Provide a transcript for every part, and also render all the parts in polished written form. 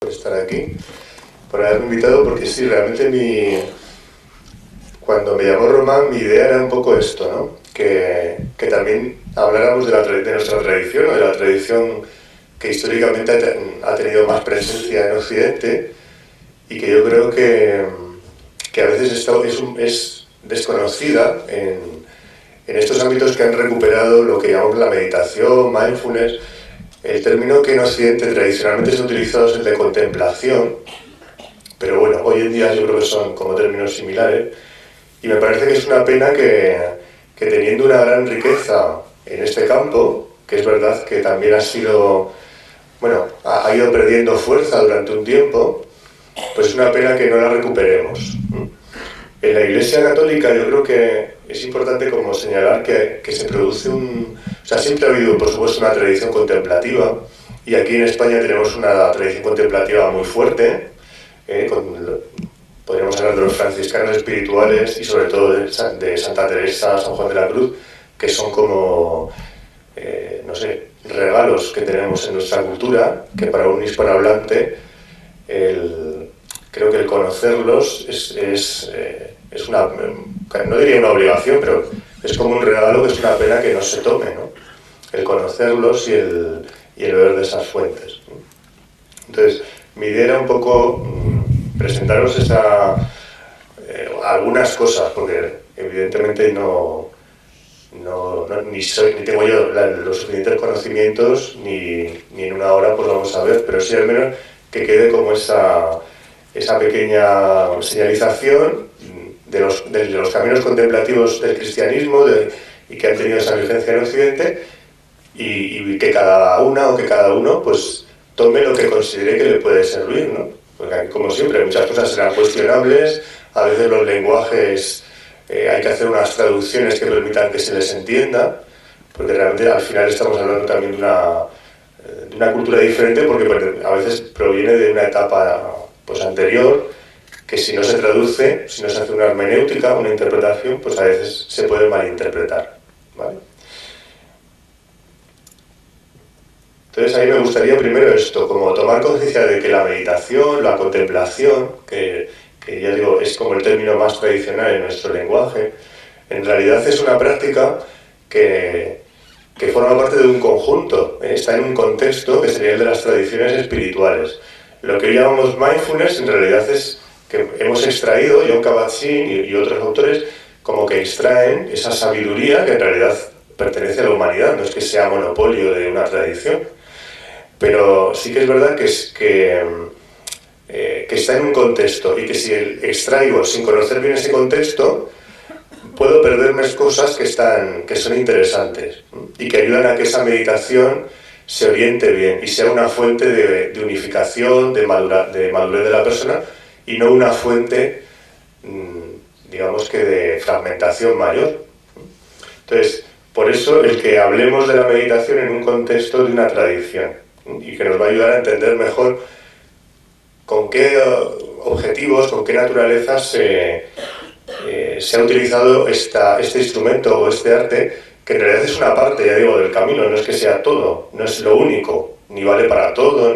por estar aquí, por haberme invitado, porque sí, realmente cuando me llamó Román, mi idea era un poco esto, ¿no? Que también habláramos de nuestra tradición, o de la tradición que históricamente ha tenido más presencia en Occidente, y que yo creo que a veces es desconocida en estos ámbitos que han recuperado lo que llamamos la meditación, mindfulness. El término que en Occidente tradicionalmente se ha utilizado es el de contemplación, pero bueno, hoy en día yo creo que son como términos similares, y me parece que es una pena que teniendo una gran riqueza en este campo, que es verdad que también ha ido perdiendo fuerza durante un tiempo, pues es una pena que no la recuperemos. En la Iglesia Católica yo creo que es importante como señalar que se produce siempre ha habido, por supuesto, una tradición contemplativa, y aquí en España tenemos una tradición contemplativa muy fuerte, podríamos hablar de los franciscanos espirituales y sobre todo de Santa Teresa, San Juan de la Cruz, que son como, regalos que tenemos en nuestra cultura, que para un hispanohablante creo que el conocerlos es una, no diría una obligación, pero es como un regalo que es una pena que no se tome, ¿no? El conocerlos y el beber de esas fuentes, ¿no? Entonces, mi idea era un poco presentaros algunas cosas, porque evidentemente ni tengo yo los suficientes conocimientos, ni en una hora pues vamos a ver, pero sí al menos que quede como esa pequeña señalización de los caminos contemplativos del cristianismo y que han tenido esa vigencia en Occidente, y que cada una o que cada uno pues tome lo que considere que le puede servir, ¿no? Porque como siempre muchas cosas serán cuestionables, a veces los lenguajes hay que hacer unas traducciones que permitan que se les entienda, porque realmente al final estamos hablando también de una cultura diferente, porque a veces proviene de una etapa pues anterior, que si no se traduce, si no se hace una hermenéutica, una interpretación, pues a veces se puede malinterpretar, ¿vale? Entonces a mí me gustaría primero esto, como tomar conciencia de que la meditación, la contemplación, que ya digo, es como el término más tradicional en nuestro lenguaje, en realidad es una práctica que forma parte de un conjunto, está en un contexto que sería el de las tradiciones espirituales. Lo que llamamos mindfulness en realidad es que hemos extraído, Jon Kabat-Zinn y otros autores, como que extraen esa sabiduría que en realidad pertenece a la humanidad, no es que sea monopolio de una tradición, pero sí que es verdad que está en un contexto, y que si extraigo sin conocer bien ese contexto, puedo perderme cosas que son interesantes y que ayudan a que esa meditación se oriente bien y sea una fuente de unificación, de madurez de la persona, y no una fuente, digamos que de fragmentación mayor. Entonces, por eso el que hablemos de la meditación en un contexto de una tradición, y que nos va a ayudar a entender mejor con qué objetivos, con qué naturaleza se ha utilizado este instrumento o este arte, que en realidad es una parte, ya digo, del camino, no es que sea todo, no es lo único, ni vale para todo,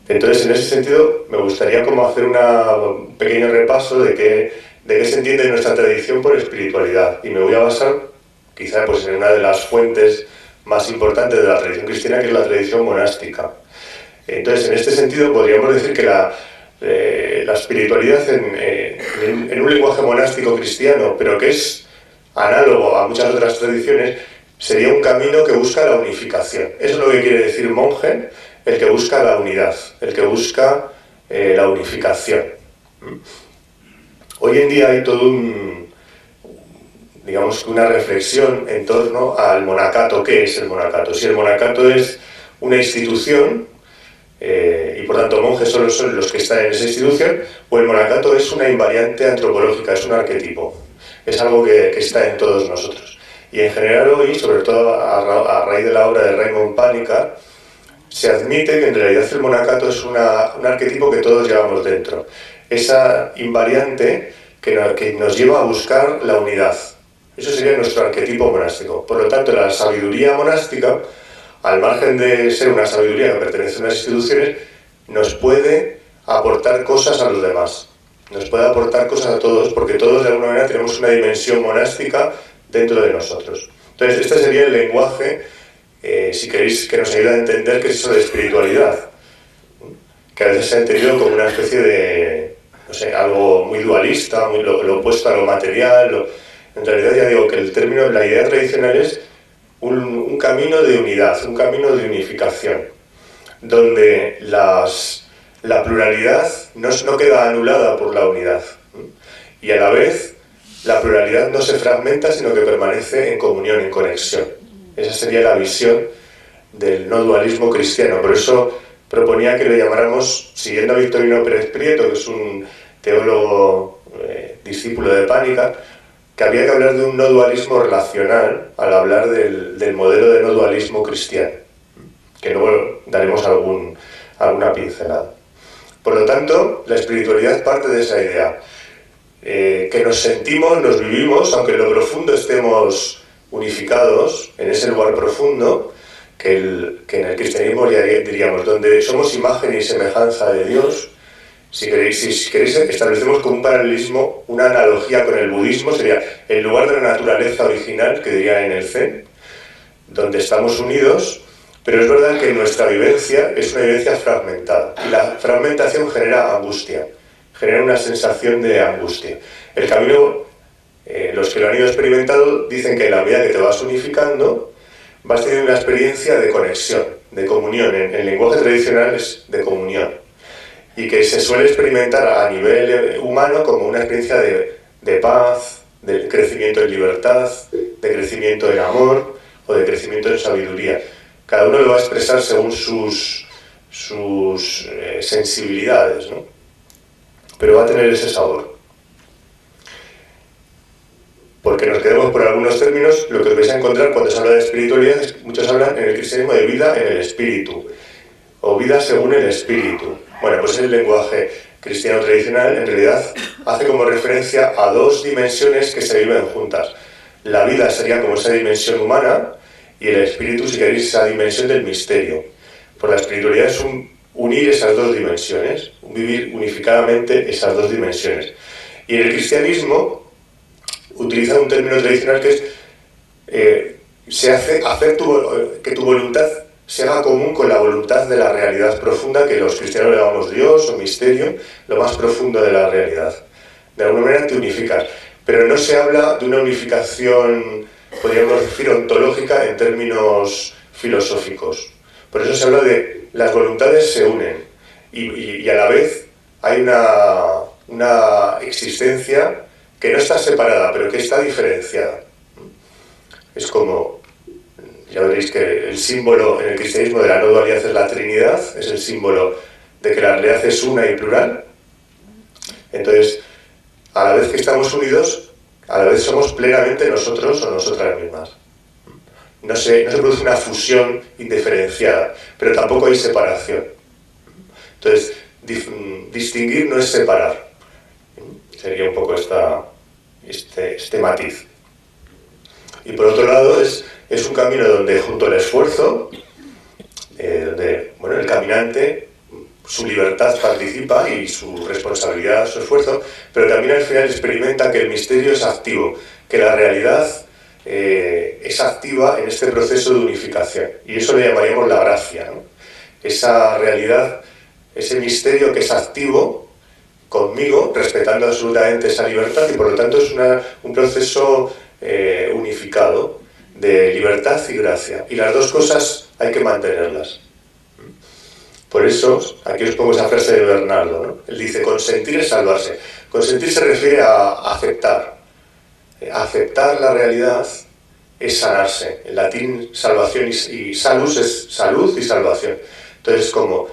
Entonces, en ese sentido, me gustaría como hacer un pequeño repaso de qué se entiende nuestra tradición por espiritualidad, y me voy a basar quizá pues en una de las fuentes más importantes de la tradición cristiana, que es la tradición monástica. Entonces, en este sentido, podríamos decir que la espiritualidad en un lenguaje monástico cristiano, pero que es análogo a muchas otras tradiciones, sería un camino que busca la unificación. Eso es lo que quiere decir monje, el que busca la unidad, el que busca la unificación. Hoy en día hay todo digamos, una reflexión en torno al monacato. ¿Qué es el monacato? Si el monacato es una institución, y por tanto monjes solo son los que están en esa institución, o el monacato es una invariante antropológica, es un arquetipo, es algo que está en todos nosotros. Y en general hoy, sobre todo a raíz de la obra de Raymond Panikar, se admite que en realidad el monacato es un arquetipo que todos llevamos dentro, esa invariante que nos lleva a buscar la unidad. Eso sería nuestro arquetipo monástico. Por lo tanto, la sabiduría monástica al margen de ser una sabiduría que pertenece a unas instituciones, nos puede aportar cosas a los demás. Nos puede aportar cosas a todos, porque todos de alguna manera tenemos una dimensión monástica dentro de nosotros. Entonces, este sería el lenguaje, si queréis, que nos ayude a entender qué es eso de espiritualidad, que a veces se ha entendido como una especie de, no sé, algo muy dualista, muy lo opuesto a lo material. En realidad ya digo que el término, la idea tradicional es un camino de unidad, un camino de unificación, donde la pluralidad no queda anulada por la unidad, y a la vez la pluralidad no se fragmenta, sino que permanece en comunión, en conexión. Esa sería la visión del no dualismo cristiano. Por eso proponía que lo llamáramos, siguiendo a Victorino Pérez Prieto, que es un teólogo discípulo de Pánica, que había que hablar de un no dualismo relacional al hablar del modelo de no dualismo cristiano, que luego daremos alguna pincelada. Por lo tanto, la espiritualidad parte de esa idea, que nos sentimos, nos vivimos, aunque en lo profundo estemos unificados, en ese lugar profundo, que en el cristianismo diríamos, donde somos imagen y semejanza de Dios. Si queréis establecemos como un paralelismo, una analogía con el budismo, sería el lugar de la naturaleza original, que diría en el Zen, donde estamos unidos. Pero es verdad que nuestra vivencia es una vivencia fragmentada, y la fragmentación genera angustia, genera una sensación de angustia. El camino, los que lo han ido experimentado dicen que en la medida que te vas unificando, vas teniendo una experiencia de conexión, de comunión. En el lenguaje tradicional es de comunión, y que se suele experimentar a nivel humano como una experiencia de paz, de crecimiento en libertad, de crecimiento en amor o de crecimiento en sabiduría. Cada uno lo va a expresar según sus sensibilidades, ¿no? Pero va a tener ese sabor. Porque nos quedemos por algunos términos, lo que os vais a encontrar cuando se habla de espiritualidad es que muchos hablan en el cristianismo de vida en el espíritu, o vida según el espíritu. Bueno, pues el lenguaje cristiano tradicional en realidad hace como referencia a dos dimensiones que se viven juntas. La vida sería como esa dimensión humana, y el espíritu, si queréis, esa dimensión del misterio. Por la espiritualidad es unir esas dos dimensiones, vivir unificadamente esas dos dimensiones. Y en el cristianismo utiliza un término tradicional que es hacer que tu voluntad se haga común con la voluntad de la realidad profunda, que los cristianos le llamamos Dios o misterio, lo más profundo de la realidad. De alguna manera te unificas, pero no se habla de una unificación, podríamos decir, ontológica en términos filosóficos. Por eso se habla de las voluntades se unen, y a la vez hay una existencia que no está separada, pero que está diferenciada. Es como, ya veréis que el símbolo en el cristianismo de la no dualidad es la Trinidad, es el símbolo de que la realidad es una y plural. Entonces, a la vez que estamos unidos, a la vez somos plenamente nosotros o nosotras mismas. No se produce una fusión indiferenciada, pero tampoco hay separación. Entonces, distinguir no es separar. Sería un poco este matiz. Y por otro lado, es un camino donde junto al esfuerzo, donde el caminante, su libertad participa y su responsabilidad, su esfuerzo, pero también al final experimenta que el misterio es activo, que la realidad es activa en este proceso de unificación. Y eso le llamaríamos la gracia, ¿no? Esa realidad, ese misterio que es activo conmigo, respetando absolutamente esa libertad, y por lo tanto es un proceso unificado de libertad y gracia. Y las dos cosas hay que mantenerlas. Por eso, aquí os pongo esa frase de Bernardo, ¿no? Él dice, consentir es salvarse. Consentir se refiere a aceptar. Aceptar la realidad es sanarse. En latín, salvación y salus es salud y salvación. Entonces, como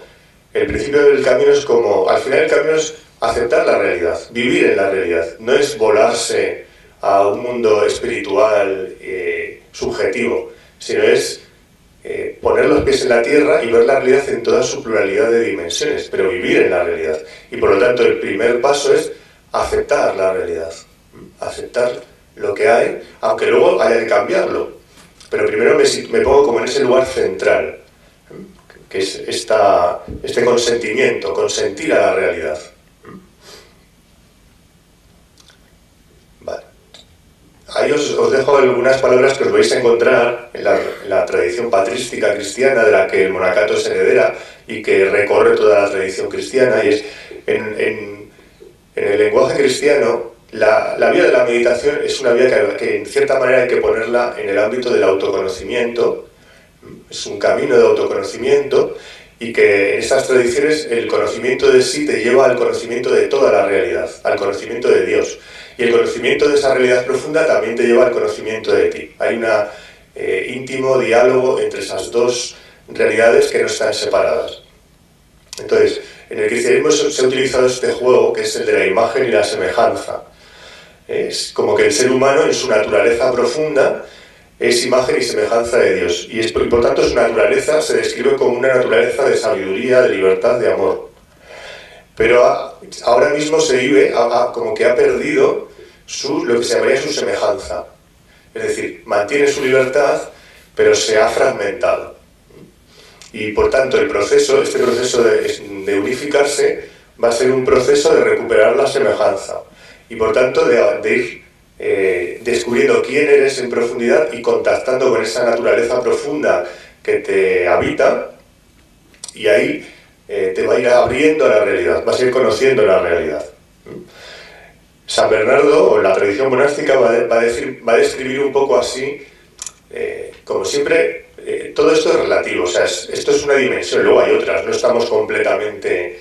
el principio del camino es como, al final el camino es aceptar la realidad, vivir en la realidad. No es volarse a un mundo espiritual subjetivo, sino es poner los pies en la tierra y ver la realidad en toda su pluralidad de dimensiones, pero vivir en la realidad. Y por lo tanto el primer paso es aceptar la realidad, aceptar lo que hay, aunque luego haya que cambiarlo. Pero primero me pongo como en ese lugar central, que es este consentimiento, consentir a la realidad. Vale. Ahí os dejo algunas palabras que os vais a encontrar en la tradición patrística cristiana, de la que el monacato es heredera y que recorre toda la tradición cristiana, y es en el lenguaje cristiano. La vía de la meditación es una vía que en cierta manera hay que ponerla en el ámbito del autoconocimiento. Es un camino de autoconocimiento, y que en estas tradiciones el conocimiento de sí te lleva al conocimiento de toda la realidad, al conocimiento de Dios. Y el conocimiento de esa realidad profunda también te lleva al conocimiento de ti. Hay un íntimo diálogo entre esas dos realidades que no están separadas. Entonces, en el cristianismo se ha utilizado este juego, que es el de la imagen y la semejanza. Es como que el ser humano, en su naturaleza profunda, es imagen y semejanza de Dios, y por tanto su naturaleza se describe como una naturaleza de sabiduría, de libertad, de amor. Pero ahora mismo se vive como que ha perdido lo que se llamaría su semejanza. Es decir, mantiene su libertad, pero se ha fragmentado. Y por tanto este proceso de unificarse va a ser un proceso de recuperar la semejanza. Y por tanto de ir descubriendo quién eres en profundidad y contactando con esa naturaleza profunda que te habita, y ahí te va a ir abriendo a la realidad, vas a ir conociendo la realidad. San Bernardo, o la tradición monástica, va a describir un poco así, como siempre, todo esto es relativo, o sea, esto es una dimensión, luego hay otras, no estamos completamente...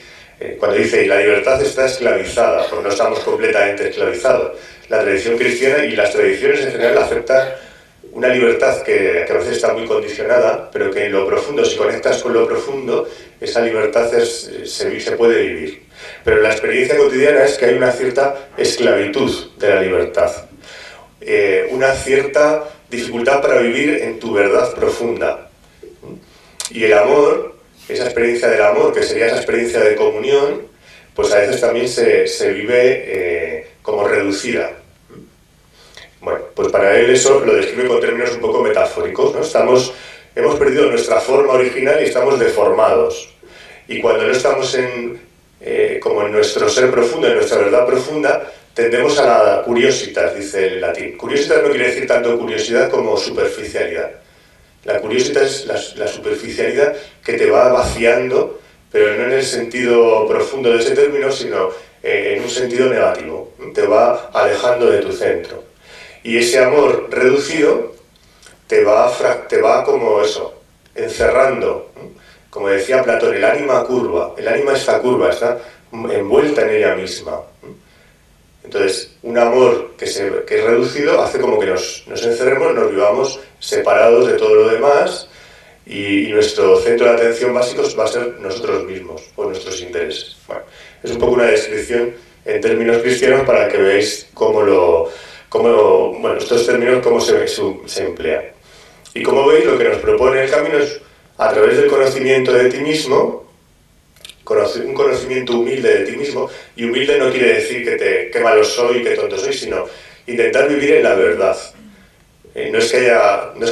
cuando dice, y la libertad está esclavizada, pues no estamos completamente esclavizados. La tradición cristiana y las tradiciones en general aceptan una libertad que a veces está muy condicionada, pero que en lo profundo, si conectas con lo profundo, esa libertad se puede vivir. Pero la experiencia cotidiana es que hay una cierta esclavitud de la libertad, una cierta dificultad para vivir en tu verdad profunda. Y el amor, esa experiencia del amor, que sería esa experiencia de comunión, pues a veces también se vive como reducida. Bueno, pues para él eso lo describe con términos un poco metafóricos, ¿no? Hemos perdido nuestra forma original y estamos deformados. Y cuando no estamos como en nuestro ser profundo, en nuestra verdad profunda, tendemos a la curiositas, dice el latín. Curiositas no quiere decir tanto curiosidad como superficialidad. La curiosidad es la superficialidad que te va vaciando, pero no en el sentido profundo de ese término, sino en un sentido negativo. Te va alejando de tu centro. Y ese amor reducido te va como eso, encerrando. Como decía Platón, el ánima curva. El ánima está curva, está envuelta en ella misma. Entonces, un amor que es reducido hace como que nos encerremos, nos vivamos separados de todo lo demás, y nuestro centro de atención básico va a ser nosotros mismos o nuestros intereses. Bueno, es un poco una descripción en términos cristianos para que veáis estos términos cómo se emplean. Y como veis, lo que nos propone el camino es, a través del conocimiento de ti mismo, un conocimiento humilde de ti mismo, y humilde no quiere decir que malo soy, que tonto soy, sino intentar vivir en la verdad. No es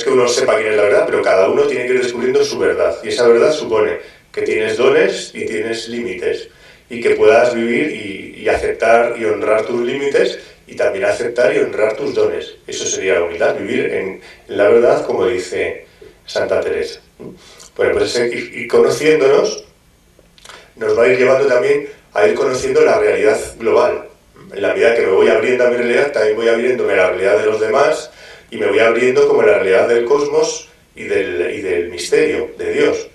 que uno sepa quién es la verdad, pero cada uno tiene que ir descubriendo su verdad, y esa verdad supone que tienes dones y tienes límites, y que puedas vivir y aceptar y honrar tus límites, y también aceptar y honrar tus dones. Eso sería la humildad, vivir en la verdad, como dice Santa Teresa. Bueno, pues ir conociéndonos nos va a ir llevando también a ir conociendo la realidad global. En la medida que me voy abriendo a mi realidad, también voy abriéndome a la realidad de los demás, y me voy abriendo como la realidad del cosmos y del misterio de Dios,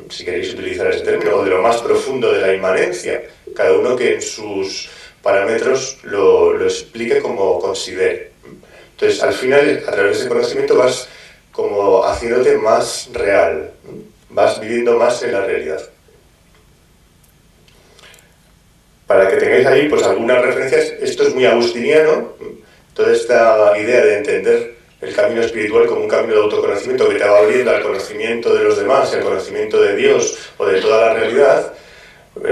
si queréis utilizar ese término, o de lo más profundo de la inmanencia, cada uno que en sus parámetros lo explique como considere. Entonces, al final, a través de ese conocimiento vas como haciéndote más real, vas viviendo más en la realidad. Para que tengáis ahí pues algunas referencias, esto es muy agustiniano, toda esta idea de entender el camino espiritual como un camino de autoconocimiento que te va abriendo al conocimiento de los demás, al conocimiento de Dios o de toda la realidad.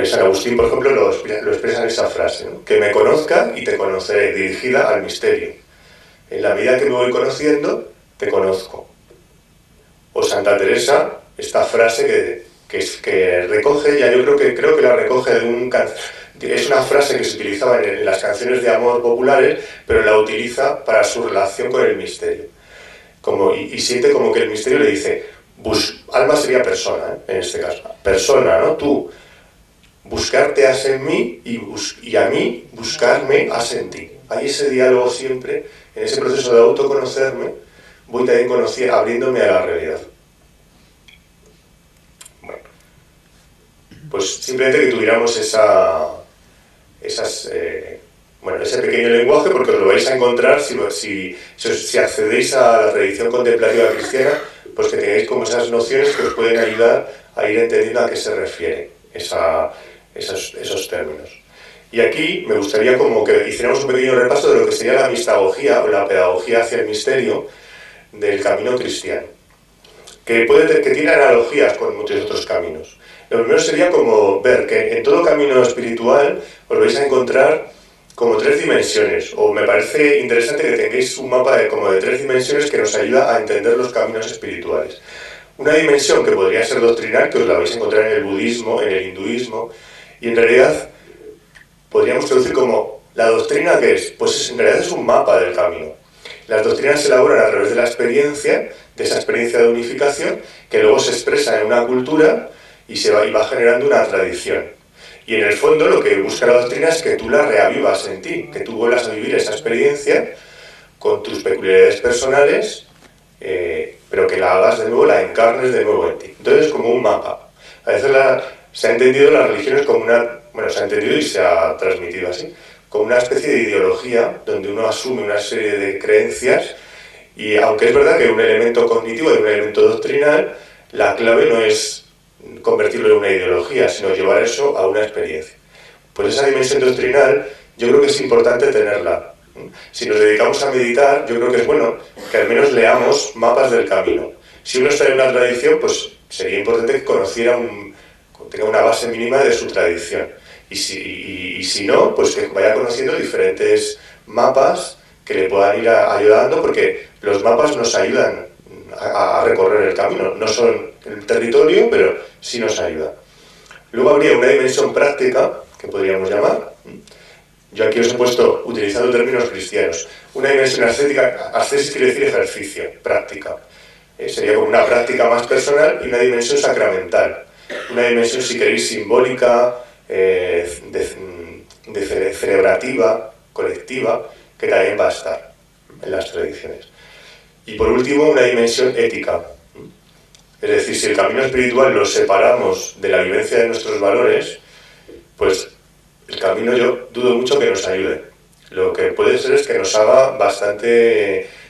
San Agustín, por ejemplo, lo expresa en esa frase, ¿no? Que me conozca y te conoceré, dirigida al misterio. En la medida que me voy conociendo, te conozco. O Santa Teresa, esta frase que recoge, ya yo creo que la recoge es una frase que se utilizaba en las canciones de amor populares, pero la utiliza para su relación con el misterio. Y siente como que el misterio le dice, alma sería persona, en este caso, persona, ¿no? Tú, buscarte has en mí y a mí buscarme has en ti. Hay ese diálogo siempre, en ese proceso de autoconocerme, voy también abriéndome a la realidad. Bueno, pues simplemente que tuviéramos ese pequeño lenguaje, porque os lo vais a encontrar si accedéis a la tradición contemplativa cristiana, pues que tengáis como esas nociones que os pueden ayudar a ir entendiendo a qué se refiere esos términos. Y aquí me gustaría como que hiciéramos un pequeño repaso de lo que sería la mistagogía o la pedagogía hacia el misterio del camino cristiano, que tiene analogías con muchos otros caminos. Lo primero sería como ver que en todo camino espiritual os vais a encontrar como 3 dimensiones, o me parece interesante que tengáis un mapa de 3 dimensiones que nos ayuda a entender los caminos espirituales. Una dimensión que podría ser doctrinal, que os la vais a encontrar en el budismo, en el hinduismo, y en realidad podríamos traducir como la doctrina, ¿qué es? Pues en realidad es un mapa del camino. Las doctrinas se elaboran a través de la experiencia, de esa experiencia de unificación, que luego se expresa en una cultura y va generando una tradición. Y en el fondo lo que busca la doctrina es que tú la reavivas en ti, que tú vuelvas a vivir esa experiencia con tus peculiaridades personales, pero que la hagas de nuevo, la encarnes de nuevo en ti. Entonces es como un mapa. A veces se ha entendido las religiones como se ha entendido y se ha transmitido así, como una especie de ideología donde uno asume una serie de creencias, y aunque es verdad que un elemento cognitivo y un elemento doctrinal, la clave no es convertirlo en una ideología, sino llevar eso a una experiencia. Pues esa dimensión doctrinal yo creo que es importante tenerla. Si nos dedicamos a meditar, yo creo que es bueno que al menos leamos mapas del camino. Si uno está en una tradición, pues sería importante que tenga una base mínima de su tradición. Y si no, pues que vaya conociendo diferentes mapas que le puedan ir ayudando, porque los mapas nos ayudan a recorrer el camino. No son el territorio, pero sí nos ayuda. Luego habría una dimensión práctica, que podríamos llamar. Yo aquí os he puesto, utilizando términos cristianos, una dimensión ascética. Ascesis quiere decir ejercicio, práctica. Sería como una práctica más personal, y una dimensión sacramental. Una dimensión, si queréis, simbólica, celebrativa, colectiva, que también va a estar en las tradiciones. Y por último, una dimensión ética. Es decir, si el camino espiritual lo separamos de la vivencia de nuestros valores, pues el camino yo dudo mucho que nos ayude. Lo que puede ser es que nos haga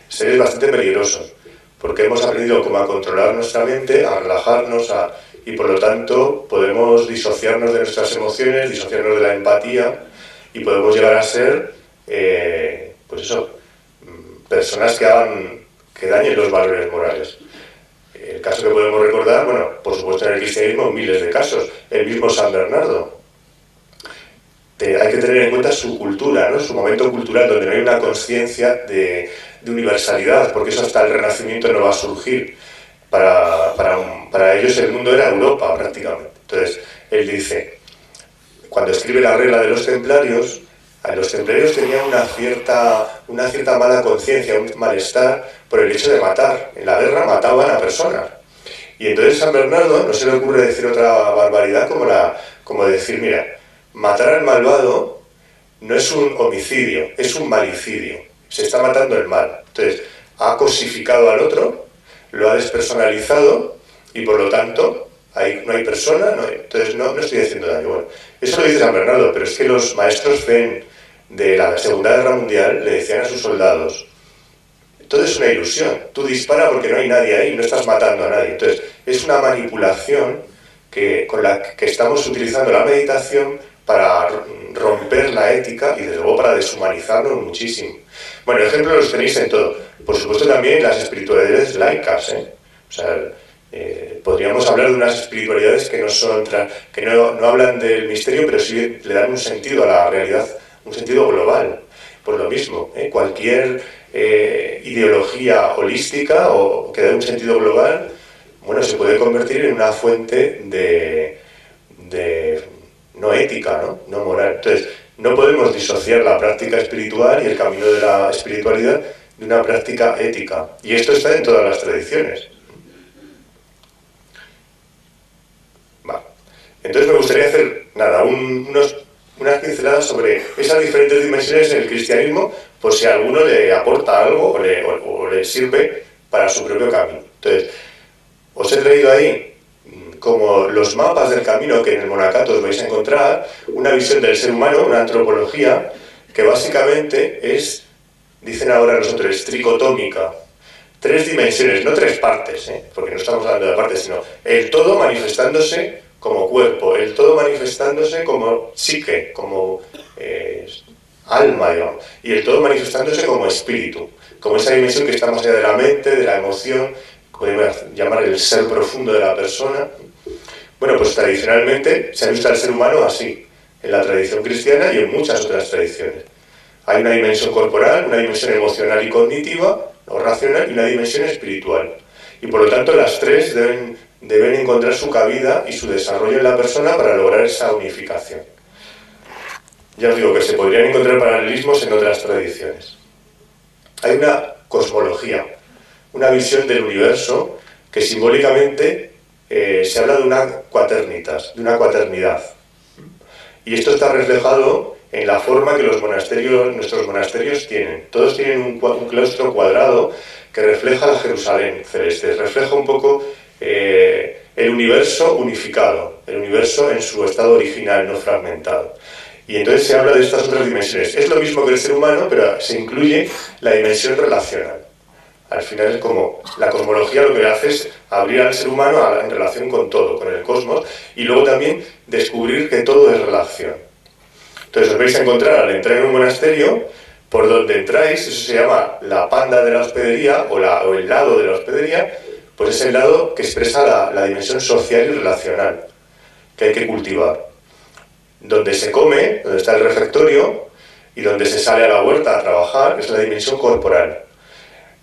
seres bastante peligrosos, porque hemos aprendido como a controlar nuestra mente, a relajarnos, y por lo tanto podemos disociarnos de nuestras emociones, disociarnos de la empatía, y podemos llegar a ser, personas que dañen los valores morales. El caso que podemos recordar, por supuesto en el cristianismo miles de casos, el mismo San Bernardo. Hay que tener en cuenta su cultura, ¿no? Su momento cultural, donde no hay una conciencia de universalidad, porque eso hasta el Renacimiento no va a surgir. Para ellos el mundo era Europa prácticamente. Entonces, él dice, cuando escribe la regla de los templarios tenían una cierta mala conciencia, un malestar por el hecho de matar. En la guerra mataban a personas. Y entonces San Bernardo no se le ocurre decir otra barbaridad como decir, mira, matar al malvado no es un homicidio, es un malicidio. Se está matando el mal. Entonces, ha cosificado al otro, lo ha despersonalizado, y por lo tanto no hay persona, entonces no estoy haciendo daño. Bueno, eso lo dice San Bernardo, pero es que los maestros Zen de la Segunda Guerra Mundial le decían a sus soldados, todo es una ilusión, tú dispara porque no hay nadie ahí, no estás matando a nadie. Entonces, es una manipulación con la que estamos utilizando la meditación para romper la ética y desde luego para deshumanizarnos muchísimo. Bueno, ejemplos los tenéis en todo. Por supuesto también las espiritualidades laicas, podríamos hablar de unas espiritualidades que no hablan del misterio, pero sí le dan un sentido a la realidad, un sentido global. Por lo mismo, cualquier ideología holística o que dé un sentido global bueno, se puede convertir en una fuente de no ética, no moral. Entonces, no podemos disociar la práctica espiritual y el camino de la espiritualidad de una práctica ética. Y esto está en todas las tradiciones. Vale. Entonces me gustaría hacer, unas pinceladas sobre esas diferentes dimensiones en el cristianismo, por si a alguno le aporta algo o le sirve para su propio camino. Entonces, os he traído ahí, como los mapas del camino que en el Monacato os vais a encontrar, una visión del ser humano, una antropología, que básicamente es, dicen ahora los autores, tricotómica. 3 dimensiones, no 3 partes, porque no estamos hablando de partes, sino el todo manifestándose como cuerpo, el todo manifestándose como psique, como alma, digamos, y el todo manifestándose como espíritu, como esa dimensión que está más allá de la mente, de la emoción, podemos llamar el ser profundo de la persona. Bueno, pues tradicionalmente se ha visto al ser humano así, en la tradición cristiana y en muchas otras tradiciones. Hay una dimensión corporal, una dimensión emocional y cognitiva, o racional, y una dimensión espiritual. Y por lo tanto las 3 deben encontrar su cabida y su desarrollo en la persona para lograr esa unificación. Ya os digo que se podrían encontrar paralelismos en otras tradiciones. Hay una cosmología, una visión del universo que simbólicamente se habla de una quaternitas, de una cuaternidad. Y esto está reflejado en la forma que nuestros monasterios tienen. Todos tienen un claustro cuadrado que refleja la Jerusalén celeste, refleja un poco el universo unificado, el universo en su estado original, no fragmentado. Y entonces se habla de estas otras dimensiones. Es lo mismo que el ser humano, pero se incluye la dimensión relacional. Al final es como la cosmología lo que hace es abrir al ser humano en relación con todo, con el cosmos, y luego también descubrir que todo es relación. Entonces os vais a encontrar al entrar en un monasterio, por donde entráis, eso se llama la panda de la hospedería o el lado de la hospedería, pues es el lado que expresa la dimensión social y relacional que hay que cultivar. Donde se come, donde está el refectorio y donde se sale a la huerta a trabajar, es la dimensión corporal.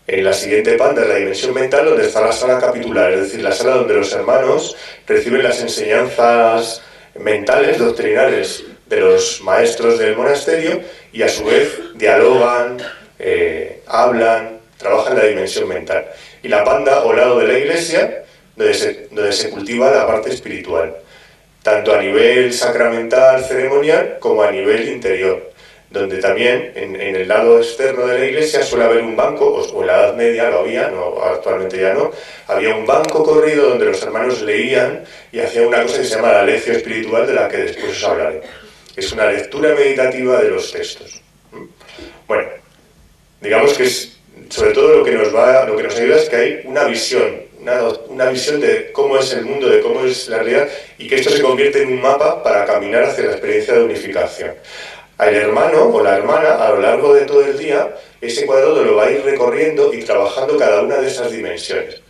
En la siguiente panda es la dimensión mental, donde está la sala capitular, es decir, la sala donde los hermanos reciben las enseñanzas mentales, doctrinales de los maestros del monasterio y a su vez dialogan, hablan, trabajan la dimensión mental. Y la panda o lado de la iglesia, donde se cultiva la parte espiritual, tanto a nivel sacramental, ceremonial, como a nivel interior, donde también en el lado externo de la iglesia suele haber un banco, o en la Edad Media lo había, no, actualmente ya no, había un banco corrido donde los hermanos leían y hacían una cosa que se llama la lección espiritual, de la que después os hablaré. Es una lectura meditativa de los textos. Bueno, digamos que es, sobre todo lo que nos ayuda es que hay una visión, una visión de cómo es el mundo, de cómo es la realidad, y que esto se convierte en un mapa para caminar hacia la experiencia de unificación. El hermano o la hermana, a lo largo de todo el día, ese cuadrado lo va a ir recorriendo y trabajando cada una de esas dimensiones.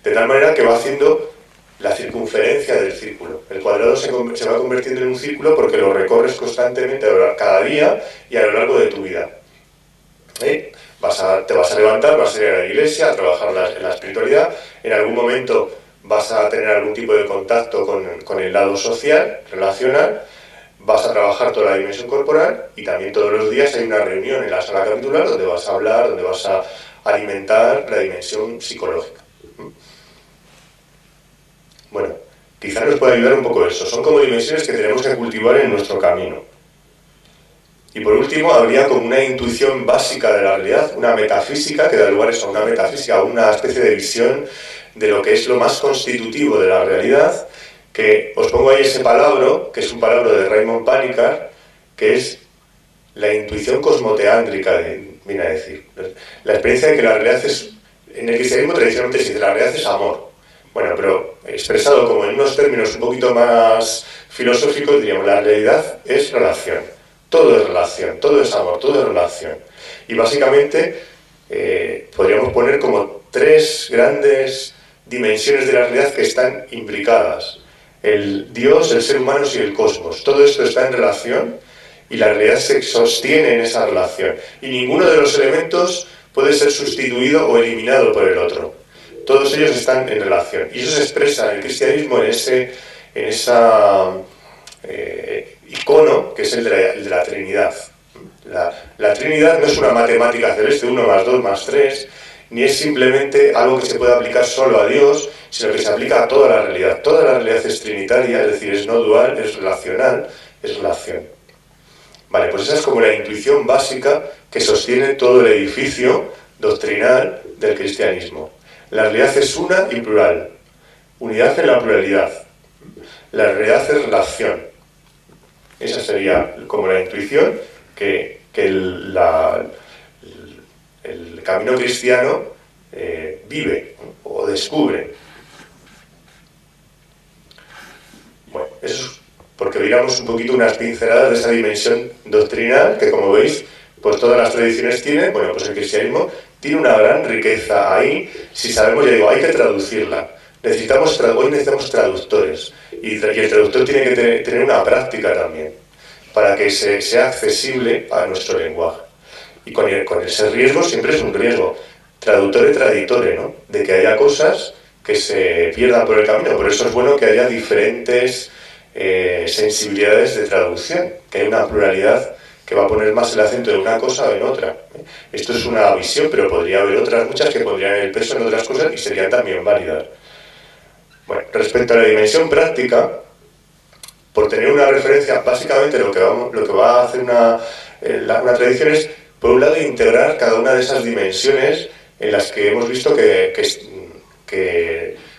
De tal manera que va haciendo la circunferencia del círculo. El cuadrado se va convirtiendo en un círculo porque lo recorres constantemente cada día y a lo largo de tu vida. Te vas a levantar, vas a ir a la iglesia a trabajar en la espiritualidad, en algún momento vas a tener algún tipo de contacto con el lado social, relacional, vas a trabajar toda la dimensión corporal y también todos los días hay una reunión en la sala capitular donde vas a hablar, donde vas a alimentar la dimensión psicológica. Bueno, quizá nos puede ayudar un poco eso. Son como dimensiones que tenemos que cultivar en nuestro camino. Y por último, habría como una intuición básica de la realidad, una metafísica que da lugar a una metafísica, una especie de visión de lo que es lo más constitutivo de la realidad, que os pongo ahí ese palabra, que es un palabra de Raymond Panikkar, que es la intuición cosmoteándrica, viene a decir. La experiencia de que la realidad es, en el cristianismo tradicionalmente se dice, la realidad es amor. Bueno, pero expresado como en unos términos un poquito más filosóficos, diríamos, la realidad es relación. Todo es relación, todo es amor, todo es relación. Y básicamente podríamos poner como 3 grandes dimensiones de la realidad que están imbricadas. El Dios, el ser humano y el cosmos. Todo esto está en relación y la realidad se sostiene en esa relación. Y ninguno de los elementos puede ser sustituido o eliminado por el otro. todos ellos están en relación. Y eso se expresa en el cristianismo en esa icono que es el de la Trinidad. La Trinidad no es una matemática celeste, 1 más 2 más 3, ni es simplemente algo que se puede aplicar solo a Dios, sino que se aplica a toda la realidad. Toda la realidad es trinitaria, es decir, es no dual, es relacional, es relación. Vale, pues esa es como la intuición básica que sostiene todo el edificio doctrinal del cristianismo. La realidad es una y plural. Unidad en la pluralidad. La realidad es relación. Esa sería como la intuición que el camino cristiano vive o descubre. Bueno, eso es porque miramos un poquito unas pinceladas de esa dimensión doctrinal que, como veis, pues todas las tradiciones tienen. Bueno, pues el cristianismo tiene una gran riqueza ahí. Si sabemos, ya digo, hay que traducirla. Hoy necesitamos traductores y el traductor tiene que tener una práctica también para que sea accesible a nuestro lenguaje. Y con ese riesgo siempre es un riesgo traductore traditore, ¿no? De que haya cosas que se pierdan por el camino. Por eso es bueno que haya diferentes sensibilidades de traducción, que haya una pluralidad que va a poner más el acento en una cosa o en otra. Esto es una visión, pero podría haber otras muchas que pondrían el peso en otras cosas y serían también válidas. Bueno, respecto a la dimensión práctica, por tener una referencia, básicamente lo que va a hacer una tradición es, por un lado, integrar cada una de esas dimensiones en las que hemos visto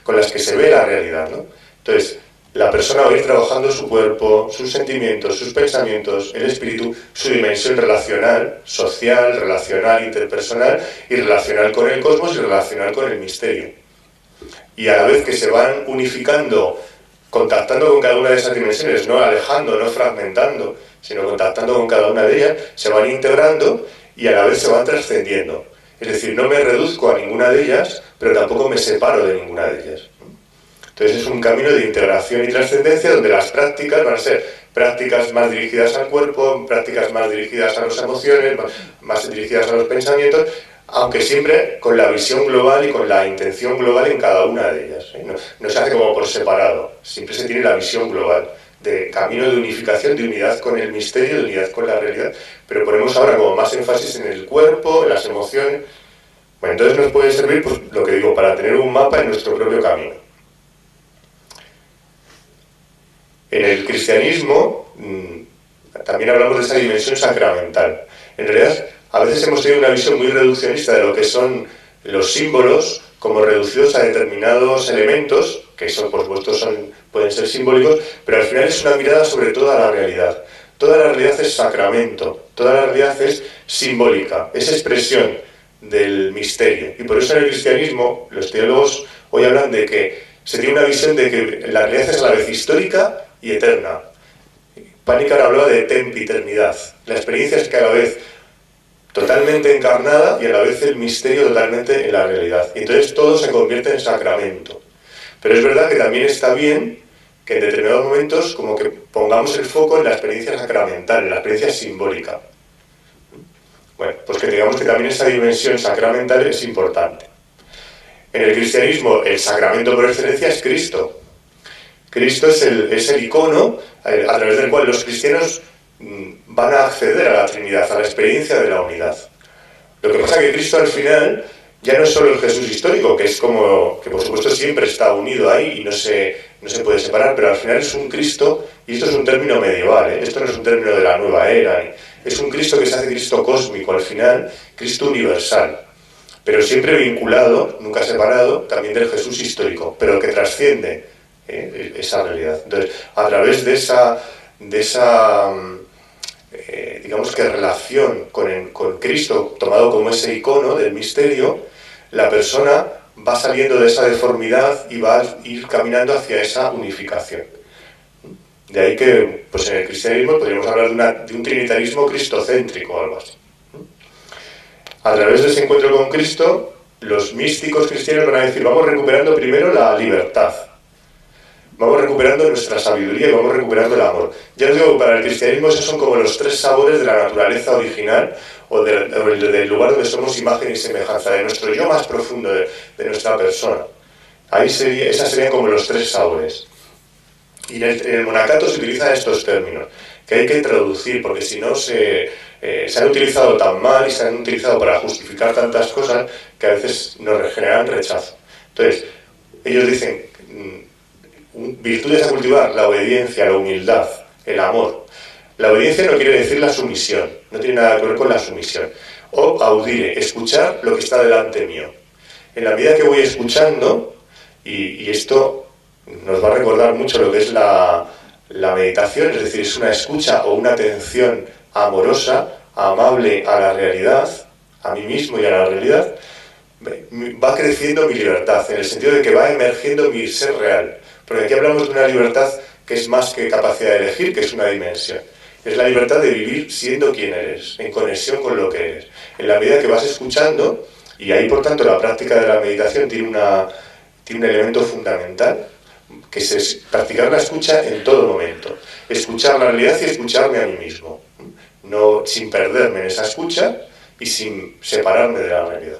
con las que se ve la realidad, ¿no? Entonces, la persona va a ir trabajando su cuerpo, sus sentimientos, sus pensamientos, el espíritu, su dimensión relacional, social, relacional, interpersonal, y relacional con el cosmos y relacional con el misterio. Y a la vez que se van unificando, contactando con cada una de esas dimensiones, no alejando, no fragmentando, sino contactando con cada una de ellas, se van integrando y a la vez se van trascendiendo. Es decir, no me reduzco a ninguna de ellas, pero tampoco me separo de ninguna de ellas. Entonces es un camino de integración y trascendencia donde las prácticas van a ser prácticas más dirigidas al cuerpo, prácticas más dirigidas a las emociones, más dirigidas a los pensamientos, aunque siempre con la visión global y con la intención global en cada una de ellas. No se hace como por separado, siempre se tiene la visión global, de camino de unificación, de unidad con el misterio, de unidad con la realidad, pero ponemos ahora como más énfasis en el cuerpo, en las emociones. Bueno, entonces nos puede servir, pues lo que digo, para tener un mapa en nuestro propio camino. En el cristianismo también hablamos de esa dimensión sacramental. En realidad, a veces hemos tenido una visión muy reduccionista de lo que son los símbolos, como reducidos a determinados elementos, que eso por supuesto pueden ser simbólicos, pero al final es una mirada sobre toda la realidad. Toda la realidad es sacramento, toda la realidad es simbólica, es expresión del misterio. Y por eso en el cristianismo los teólogos hoy hablan de que se tiene una visión de que la realidad es a la vez histórica y eterna. Panikkar hablaba de tempiternidad. La experiencia es que a la vez totalmente encarnada y a la vez el misterio totalmente en la realidad. Y entonces todo se convierte en sacramento. Pero es verdad que también está bien que en determinados momentos como que pongamos el foco en la experiencia sacramental, en la experiencia simbólica. Bueno, pues que digamos que también esa dimensión sacramental es importante. En el cristianismo el sacramento por excelencia es Cristo. Cristo es el icono a través del cual los cristianos van a acceder a la Trinidad, a la experiencia de la unidad. Lo que pasa es que Cristo al final ya no es solo el Jesús histórico, que es como que por supuesto siempre está unido ahí y no se puede separar, pero al final es un Cristo, y esto es un término medieval, esto no es un término de la nueva era, es un Cristo que se hace Cristo cósmico al final, Cristo universal, pero siempre vinculado, nunca separado, también del Jesús histórico, pero que trasciende esa realidad. Entonces, a través de esa digamos que relación con Cristo, tomado como ese icono del misterio, la persona va saliendo de esa deformidad y va a ir caminando hacia esa unificación. De ahí que, pues en el cristianismo podríamos hablar de un trinitarismo cristocéntrico o algo así. A través de ese encuentro con Cristo, los místicos cristianos van a decir, vamos recuperando primero la libertad. vamos recuperando nuestra sabiduría y vamos recuperando el amor. Ya os digo, para el cristianismo esos son como los 3 sabores de la naturaleza original o del lugar donde somos imagen y semejanza, de nuestro yo más profundo, de nuestra persona. Esas serían como los 3 sabores. Y en el monacato se utilizan estos términos, que hay que traducir, porque si no se han utilizado tan mal y se han utilizado para justificar tantas cosas que a veces nos generan rechazo. Entonces, ellos dicen, virtudes a cultivar: la obediencia, la humildad, el amor. La obediencia no quiere decir la sumisión, no tiene nada que ver con la sumisión. O audire, escuchar lo que está delante mío. En la medida que voy escuchando, y esto nos va a recordar mucho lo que es la meditación, es decir, es una escucha o una atención amorosa, amable a la realidad, a mí mismo y a la realidad, va creciendo mi libertad, en el sentido de que va emergiendo mi ser real. Porque aquí hablamos de una libertad que es más que capacidad de elegir, que es una dimensión. Es la libertad de vivir siendo quien eres, en conexión con lo que eres. En la medida que vas escuchando, y ahí por tanto la práctica de la meditación tiene un elemento fundamental, que es practicar la escucha en todo momento. Escuchar la realidad y escucharme a mí mismo. No, sin perderme en esa escucha y sin separarme de la realidad.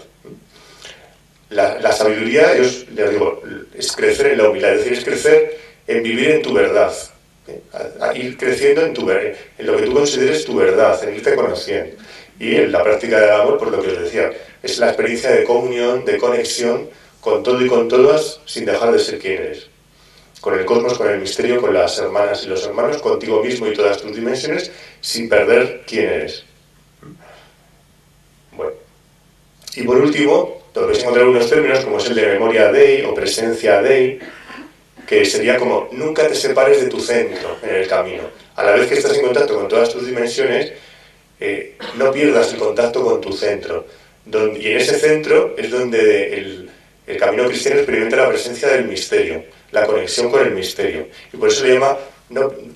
La sabiduría, yo les digo, es crecer en la humildad, es decir, es crecer en vivir en tu verdad. A ir creciendo en lo que tú consideres tu verdad, en irte conociendo. Y en la práctica del amor, por lo que os decía, es la experiencia de comunión, de conexión con todo y con todas, sin dejar de ser quien eres. Con el cosmos, con el misterio, con las hermanas y los hermanos, contigo mismo y todas tus dimensiones, sin perder quién eres. Bueno. Y por último, podéis encontrar unos términos como es el de memoria Dei o presencia Dei, que sería como: nunca te separes de tu centro en el camino. A la vez que estás en contacto con todas tus dimensiones, no pierdas el contacto con tu centro. Y en ese centro es donde el camino cristiano experimenta la presencia del misterio, la conexión con el misterio. Y por eso le llama,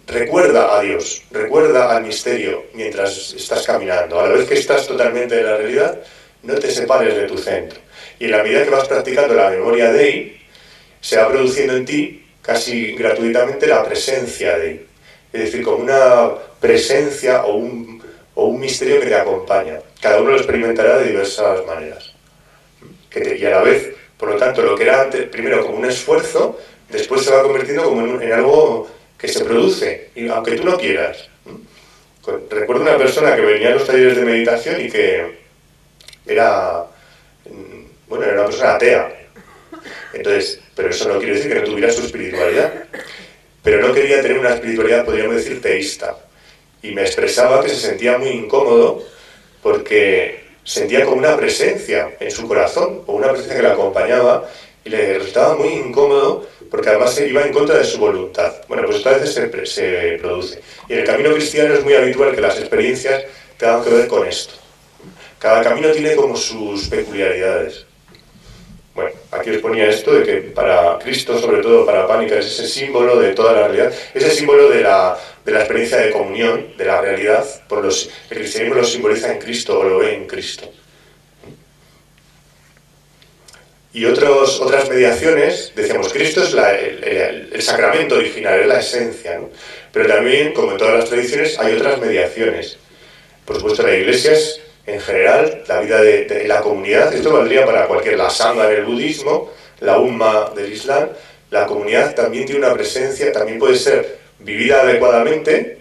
recuerda a Dios, recuerda al misterio mientras estás caminando. A la vez que estás totalmente en la realidad, no te separes de tu centro. Y en la medida que vas practicando la memoria Dei, se va produciendo en ti casi gratuitamente la presencia Dei. Es decir, como una presencia o un misterio que te acompaña. Cada uno lo experimentará de diversas maneras. Y a la vez, por lo tanto, lo que era antes, primero como un esfuerzo, después se va convirtiendo como en algo que se produce, y aunque tú no quieras. Recuerdo una persona que venía a los talleres de meditación y que era una persona atea. Entonces, pero eso no quiere decir que no tuviera su espiritualidad. Pero no quería tener una espiritualidad, podríamos decir, teísta. Y me expresaba que se sentía muy incómodo porque sentía como una presencia en su corazón, o una presencia que le acompañaba, y le resultaba muy incómodo porque además iba en contra de su voluntad. Bueno, pues esto a veces se produce. Y en el camino cristiano es muy habitual que las experiencias tengan que ver con esto. Cada camino tiene como sus peculiaridades. Bueno, aquí os ponía esto de que para Cristo, sobre todo para Pánica, es ese símbolo de toda la realidad, ese símbolo de la experiencia de comunión, de la realidad. El cristianismo lo simboliza en Cristo o lo ve en Cristo. Y otras mediaciones, decíamos, Cristo es el sacramento original, es la esencia, ¿no? Pero también, como en todas las tradiciones, hay otras mediaciones. Por supuesto, la Iglesia es, en general, la vida de la comunidad. Esto valdría para la sangha en el budismo, la umma del islam. La comunidad también tiene una presencia, también puede ser vivida adecuadamente,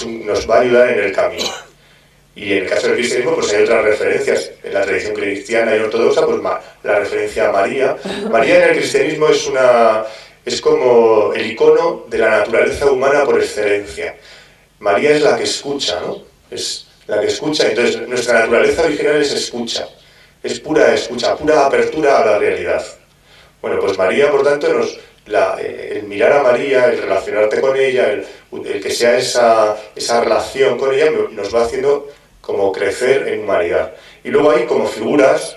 nos va a ayudar en el camino. Y en el caso del cristianismo, pues hay otras referencias. En la tradición cristiana y ortodoxa, pues la referencia a María. María en el cristianismo es como el icono de la naturaleza humana por excelencia. María es la que escucha, ¿no? Es la que escucha. Entonces, nuestra naturaleza original es escucha. Es pura escucha, pura apertura a la realidad. Bueno, pues María, por tanto, el mirar a María, el relacionarte con ella, el que sea esa relación con ella, nos va haciendo como crecer en humanidad. Y luego hay como figuras,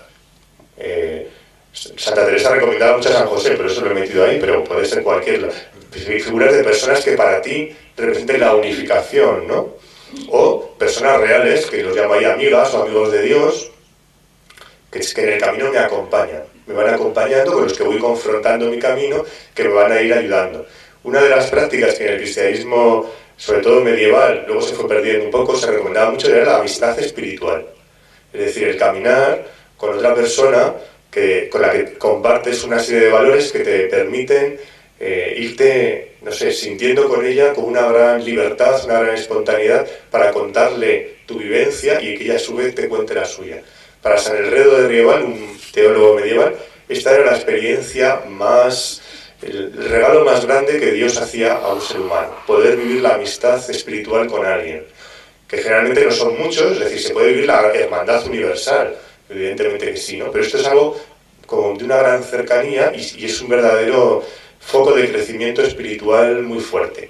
Santa Teresa recomendaba mucho a San José, pero eso lo he metido ahí, pero puede ser figuras de personas que para ti representen la unificación, ¿no? O personas reales, que los llamo ahí amigas o amigos de Dios, que en el camino me acompañan. me van acompañando, con los que voy confrontando mi camino, que me van a ir ayudando. Una de las prácticas que en el cristianismo, sobre todo medieval, luego se fue perdiendo un poco, se recomendaba mucho, era la amistad espiritual. Es decir, el caminar con otra persona con la que compartes una serie de valores que te permiten irte, no sé, sintiendo con ella con una gran libertad, una gran espontaneidad para contarle tu vivencia y que ella a su vez te cuente la suya. Para San Herredo de Rieval, un teólogo medieval, esta era la experiencia más, el regalo más grande que Dios hacía a un ser humano, poder vivir la amistad espiritual con alguien, que generalmente no son muchos, es decir, se puede vivir la hermandad universal, evidentemente que sí, ¿no? Pero esto es algo como de una gran cercanía y es un verdadero foco de crecimiento espiritual muy fuerte.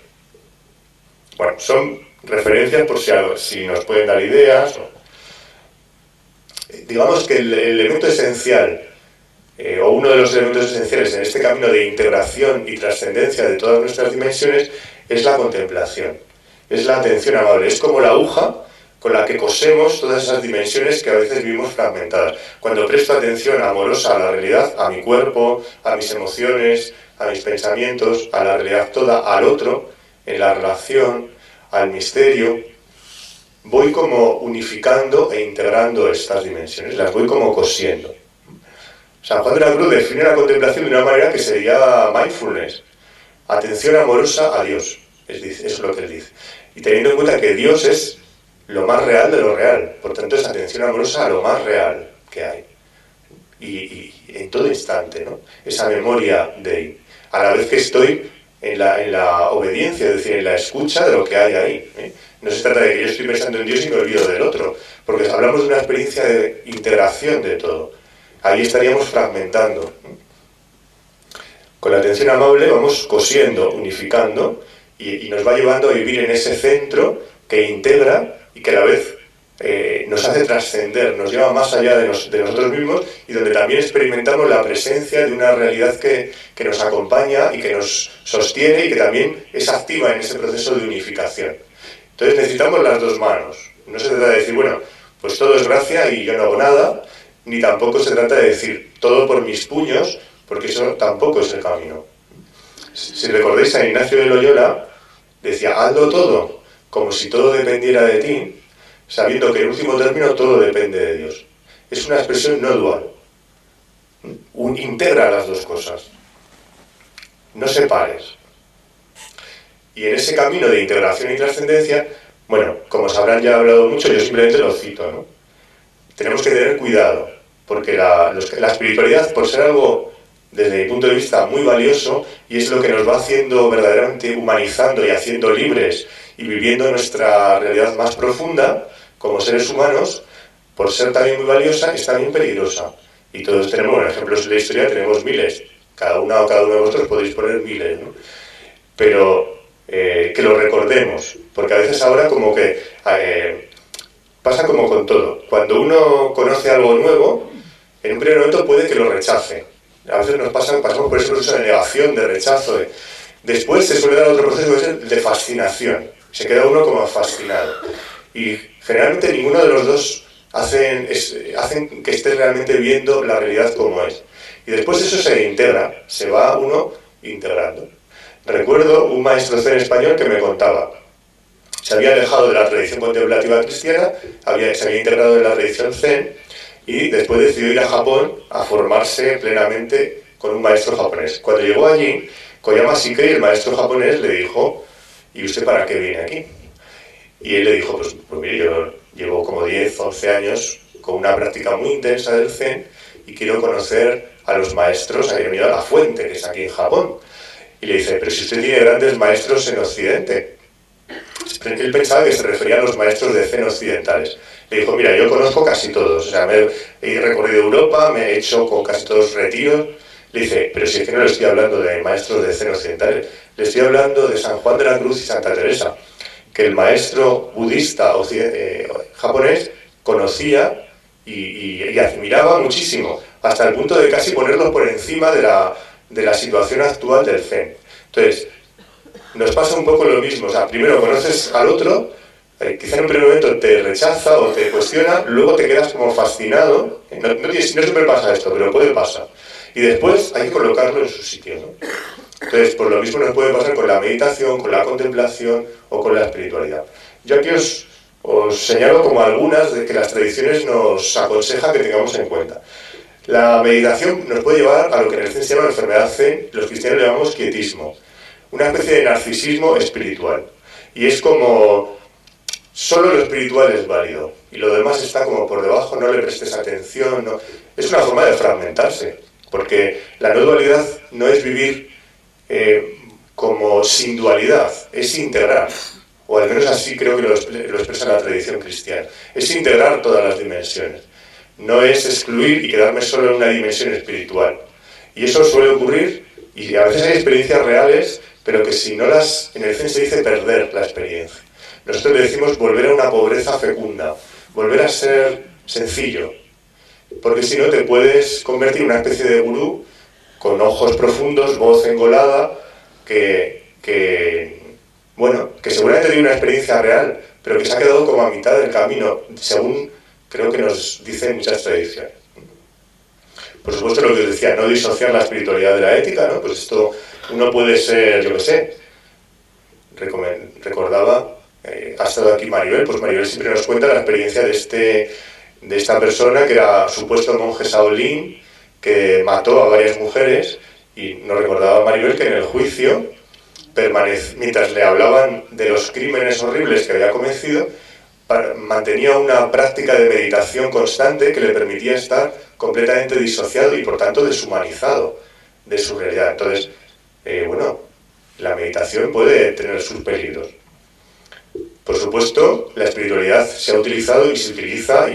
Bueno, son referencias por si nos pueden dar ideas. Digamos que el elemento esencial, o uno de los elementos esenciales en este camino de integración y trascendencia de todas nuestras dimensiones, es la contemplación, es la atención amable, es como la aguja con la que cosemos todas esas dimensiones que a veces vivimos fragmentadas. Cuando presto atención amorosa a la realidad, a mi cuerpo, a mis emociones, a mis pensamientos, a la realidad toda, al otro, en la relación, al misterio, voy como unificando e integrando estas dimensiones, las voy como cosiendo. San Juan de la Cruz define la contemplación de una manera que sería mindfulness, atención amorosa a Dios, eso es lo que él dice. Y teniendo en cuenta que Dios es lo más real de lo real, por tanto es atención amorosa a lo más real que hay. Y en todo instante, ¿no? Esa memoria de él. A la vez que estoy en la obediencia, es decir, en la escucha de lo que hay ahí, ¿eh? No se trata de que yo estoy pensando en Dios y me olvido del otro, porque hablamos de una experiencia de integración de todo. Ahí estaríamos fragmentando, ¿no? Con la atención amable vamos cosiendo, unificando, y nos va llevando a vivir en ese centro que integra y que a la vez nos hace trascender, nos lleva más allá de nosotros mismos y donde también experimentamos la presencia de una realidad que nos acompaña y que nos sostiene y que también es activa en ese proceso de unificación. Entonces necesitamos las dos manos. No se trata de decir, bueno, pues todo es gracia y yo no hago nada, ni tampoco se trata de decir todo por mis puños, porque eso tampoco es el camino. Si recordáis a Ignacio de Loyola, decía, hazlo todo, como si todo dependiera de ti, sabiendo que en último término todo depende de Dios. Es una expresión no dual. Integra las dos cosas. No separes. Y en ese camino de integración y trascendencia, bueno, como sabrán ya he hablado mucho, yo simplemente lo cito, ¿no? Tenemos que tener cuidado, porque la espiritualidad, por ser algo, desde mi punto de vista, muy valioso, y es lo que nos va haciendo verdaderamente humanizando y haciendo libres y viviendo nuestra realidad más profunda, como seres humanos, por ser también muy valiosa, es también peligrosa. Y todos tenemos, bueno, ejemplos en la historia tenemos miles. Cada uno de vosotros podéis poner miles, ¿no? Pero que lo recordemos, porque a veces ahora como que pasa como con todo. Cuando uno conoce algo nuevo, en un primer momento puede que lo rechace. A veces pasamos por ese proceso de negación, de rechazo. Después se suele dar otro proceso que es el de fascinación. Se queda uno como fascinado. Y generalmente ninguno de los dos hacen que estés realmente viendo la realidad como es. Y después eso se integra, se va uno integrando. Recuerdo un maestro zen español que me contaba. Se había alejado de la tradición contemplativa cristiana, se había integrado en la tradición zen y después decidió ir a Japón a formarse plenamente con un maestro japonés. Cuando llegó allí, Koyama Shikkei, el maestro japonés, le dijo, ¿y usted para qué viene aquí? Y él le dijo, pues mire, yo llevo como 10, 11 años con una práctica muy intensa del zen y quiero conocer a los maestros, he venido a la fuente, que es aquí en Japón. Y le dice, pero si usted tiene grandes maestros en Occidente. Él pensaba que se refería a los maestros de zen occidentales. Le dijo, mira, yo conozco casi todos, o sea, he recorrido Europa, me he hecho con casi todos retiros. Le dice, pero si es que no le estoy hablando de maestros de zen occidentales, le estoy hablando de San Juan de la Cruz y Santa Teresa, que el maestro budista japonés conocía y admiraba muchísimo, hasta el punto de casi ponerlos por encima de la situación actual del zen. Entonces, nos pasa un poco lo mismo, o sea, primero conoces al otro, Quizá en un primer momento te rechaza o te cuestiona, luego te quedas como fascinado. No siempre pasa esto, pero puede pasar. Y después hay que colocarlo en su sitio, ¿no? Entonces, pues lo mismo nos puede pasar con la meditación, con la contemplación o con la espiritualidad. Yo aquí os señalo como algunas de que las tradiciones nos aconsejan que tengamos en cuenta. La meditación nos puede llevar a lo que en el Zen se llama enfermedad Zen, los cristianos le llamamos quietismo, una especie de narcisismo espiritual. Y es como, solo lo espiritual es válido, y lo demás está como por debajo, no le prestes atención, no. Es una forma de fragmentarse, porque la no dualidad no es vivir como sin dualidad, es integrar, o al menos así creo que lo expresa la tradición cristiana, es integrar todas las dimensiones, no es excluir y quedarme solo en una dimensión espiritual. Y eso suele ocurrir, y a veces hay experiencias reales, pero que si no las, en el Zen se dice perder la experiencia. Nosotros le decimos volver a una pobreza fecunda, volver a ser sencillo, porque si no te puedes convertir en una especie de gurú con ojos profundos, voz engolada, que seguramente tiene una experiencia real, pero que se ha quedado como a mitad del camino, según creo que nos dicen muchas tradiciones. Por supuesto, lo que os decía, no disociar la espiritualidad de la ética, ¿no? Pues esto, uno puede ser, yo qué sé, recordaba, ha estado aquí Maribel, pues Maribel siempre nos cuenta la experiencia de esta persona que era supuesto monje Shaolin, que mató a varias mujeres, y nos recordaba Maribel que en el juicio, mientras le hablaban de los crímenes horribles que había cometido, mantenía una práctica de meditación constante que le permitía estar completamente disociado y por tanto deshumanizado de su realidad. Entonces, la meditación puede tener sus peligros. Por supuesto, la espiritualidad se ha utilizado y se utiliza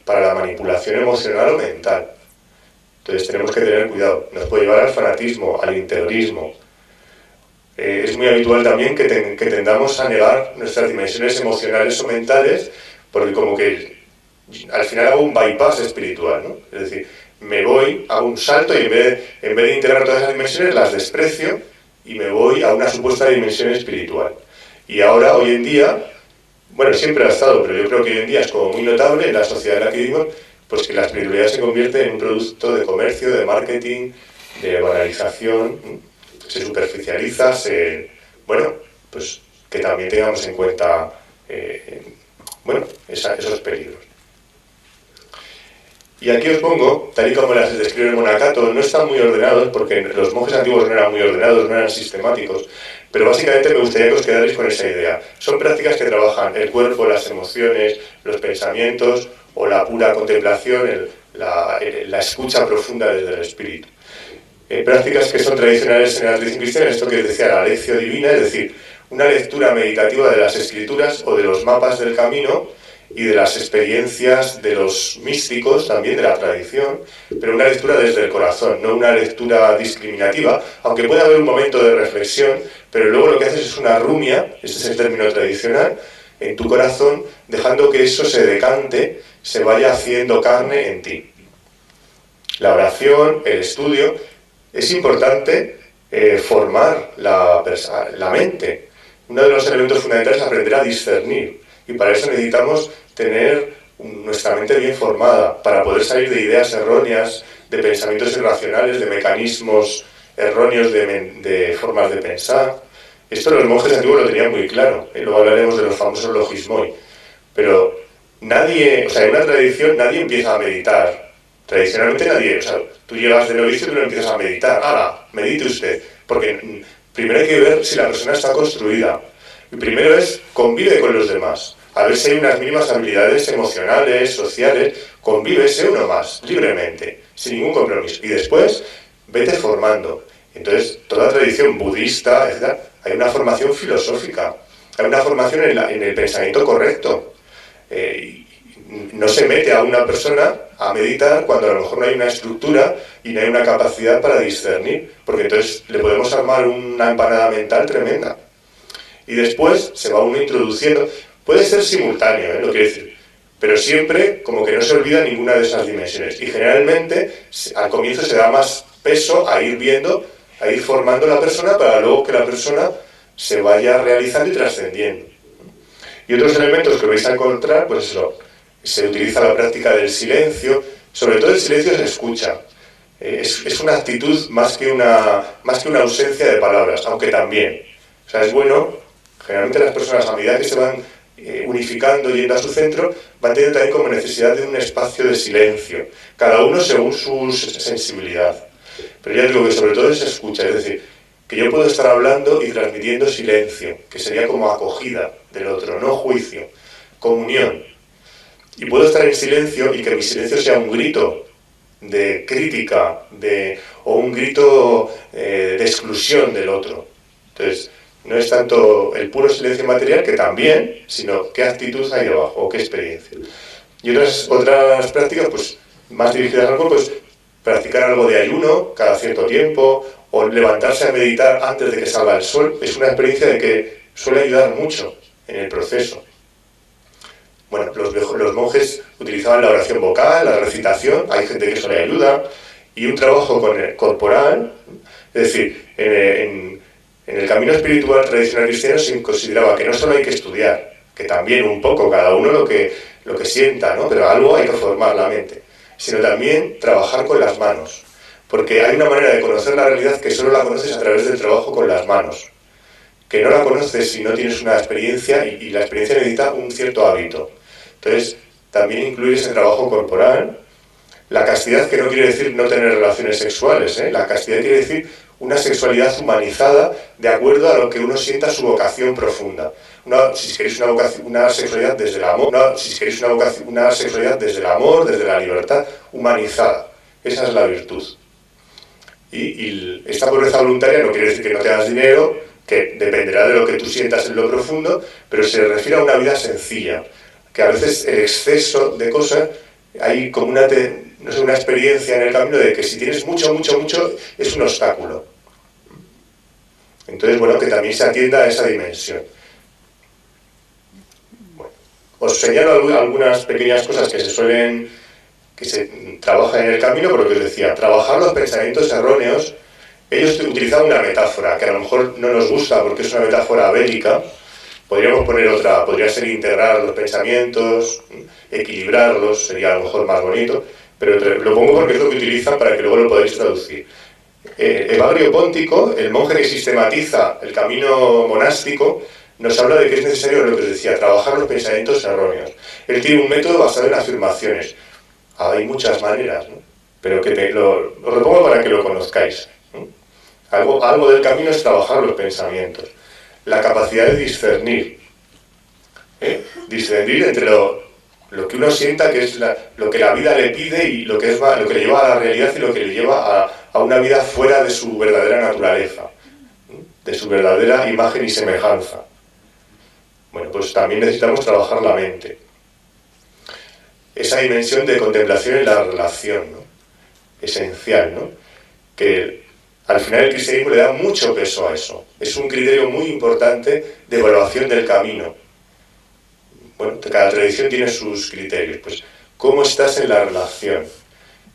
para la manipulación emocional o mental. Entonces tenemos que tener cuidado. Nos puede llevar al fanatismo, al integrismo. Es muy habitual también que tendamos a negar nuestras dimensiones emocionales o mentales, porque como que al final hago un bypass espiritual, ¿no? Es decir, me voy, hago un salto y en vez de integrar todas esas dimensiones las desprecio y me voy a una supuesta dimensión espiritual. Y ahora, hoy en día, bueno, siempre ha estado, pero yo creo que hoy en día es como muy notable en la sociedad en la que vivimos, pues que la espiritualidad se convierte en un producto de comercio, de marketing, de banalización, se superficializa, pues que también tengamos en cuenta esos peligros. Y aquí os pongo, tal y como las describe el monacato, no están muy ordenados, porque los monjes antiguos no eran muy ordenados, no eran sistemáticos, pero básicamente me gustaría que os quedarais con esa idea. Son prácticas que trabajan el cuerpo, las emociones, los pensamientos, o la pura contemplación, la escucha profunda desde el espíritu. Prácticas que son tradicionales en la tradición cristiana, esto que decía la lección divina, es decir, una lectura meditativa de las escrituras o de los mapas del camino y de las experiencias de los místicos, también de la tradición, pero una lectura desde el corazón, no una lectura discriminativa, aunque puede haber un momento de reflexión, pero luego lo que haces es una rumia, ese es el término tradicional, en tu corazón, dejando que eso se decante, se vaya haciendo carne en ti. La oración, el estudio, es importante formar la mente. Uno de los elementos fundamentales es aprender a discernir, y para eso necesitamos tener nuestra mente bien formada, para poder salir de ideas erróneas, de pensamientos irracionales, de mecanismos erróneos de formas de pensar. Esto los monjes antiguos lo tenían muy claro, luego hablaremos de los famosos logismoi, pero nadie, en una tradición nadie empieza a meditar. Tradicionalmente nadie, tú llegas de novicio y tú no empiezas a meditar. ¡Hala! Medite usted. Porque primero hay que ver si la persona está construida. Y primero convive con los demás. A ver si hay unas mínimas habilidades emocionales, sociales. Convívese uno más, libremente, sin ningún compromiso. Y después, vete formando. Entonces, toda tradición budista, etc., hay una formación filosófica. Hay una formación en el pensamiento correcto. No se mete a una persona a meditar cuando a lo mejor no hay una estructura y no hay una capacidad para discernir, porque entonces le podemos armar una empanada mental tremenda. Y después se va uno introduciendo, puede ser simultáneo, lo quiero decir, pero siempre como que no se olvida ninguna de esas dimensiones. Y generalmente al comienzo se da más peso a ir viendo, a ir formando la persona para luego que la persona se vaya realizando y trascendiendo. Y otros elementos que vais a encontrar, pues eso, se utiliza la práctica del silencio, sobre todo el silencio se escucha. Es una actitud más que una ausencia de palabras, aunque también. O sea, es bueno, generalmente las personas a medida que se van unificando, yendo a su centro, van teniendo también como necesidad de un espacio de silencio, cada uno según su sensibilidad. Pero ya digo que sobre todo es escucha, es decir, que yo puedo estar hablando y transmitiendo silencio, que sería como acogida del otro, no juicio, comunión. Y puedo estar en silencio y que mi silencio sea un grito de crítica o un grito de exclusión del otro. Entonces, no es tanto el puro silencio material, que también, sino qué actitud hay debajo o qué experiencia. Y otras prácticas, pues más dirigidas al cuerpo, pues practicar algo de ayuno cada cierto tiempo, o levantarse a meditar antes de que salga el sol. Es una experiencia de que suele ayudar mucho en el proceso. Bueno, los monjes utilizaban la oración vocal, la recitación, hay gente que eso le ayuda, y un trabajo corporal. Es decir, en el camino espiritual tradicional cristiano se consideraba que no solo hay que estudiar, que también un poco, cada uno lo que sienta, ¿no? Pero algo hay que formar la mente, sino también trabajar con las manos, porque hay una manera de conocer la realidad que solo la conoces a través del trabajo con las manos, que no la conoces si no tienes una experiencia, y la experiencia necesita un cierto hábito. Entonces, también incluir ese trabajo corporal. La castidad, que no quiere decir no tener relaciones sexuales, ¿eh? La castidad quiere decir una sexualidad humanizada de acuerdo a lo que uno sienta su vocación profunda. Si queréis una sexualidad desde el amor, una sexualidad desde el amor, desde la libertad, humanizada. Esa es la virtud. Y esta pobreza voluntaria no quiere decir que no te hagas dinero, que dependerá de lo que tú sientas en lo profundo, pero se refiere a una vida sencilla, que a veces el exceso de cosas, hay como una experiencia en el camino de que si tienes mucho, es un obstáculo. Entonces, bueno, que también se atienda a esa dimensión. Bueno, os señalo algunas pequeñas cosas que se trabajan en el camino, por lo que os decía, trabajar los pensamientos erróneos. Ellos utilizaban una metáfora que a lo mejor no nos gusta porque es una metáfora bélica. Podríamos poner otra, podría ser integrar los pensamientos, equilibrarlos, sería a lo mejor más bonito, pero lo pongo porque es lo que utilizan para que luego lo podáis traducir. Evagrio Póntico, el monje que sistematiza el camino monástico, nos habla de que es necesario, lo que os decía, trabajar los pensamientos erróneos. Él tiene un método basado en afirmaciones. Hay muchas maneras, ¿no? Pero os lo pongo para que lo conozcáis, ¿no? Algo del camino es trabajar los pensamientos. La capacidad de discernir. Discernir entre lo que uno sienta que es lo que la vida le pide y lo que le lleva a la realidad y lo que le lleva a una vida fuera de su verdadera naturaleza, de su verdadera imagen y semejanza. Bueno, pues también necesitamos trabajar la mente. Esa dimensión de contemplación en la relación, ¿no? Esencial, ¿no? Que al final el cristianismo le da mucho peso a eso. Es un criterio muy importante de evaluación del camino. Bueno, cada tradición tiene sus criterios. Pues, ¿cómo estás en la relación?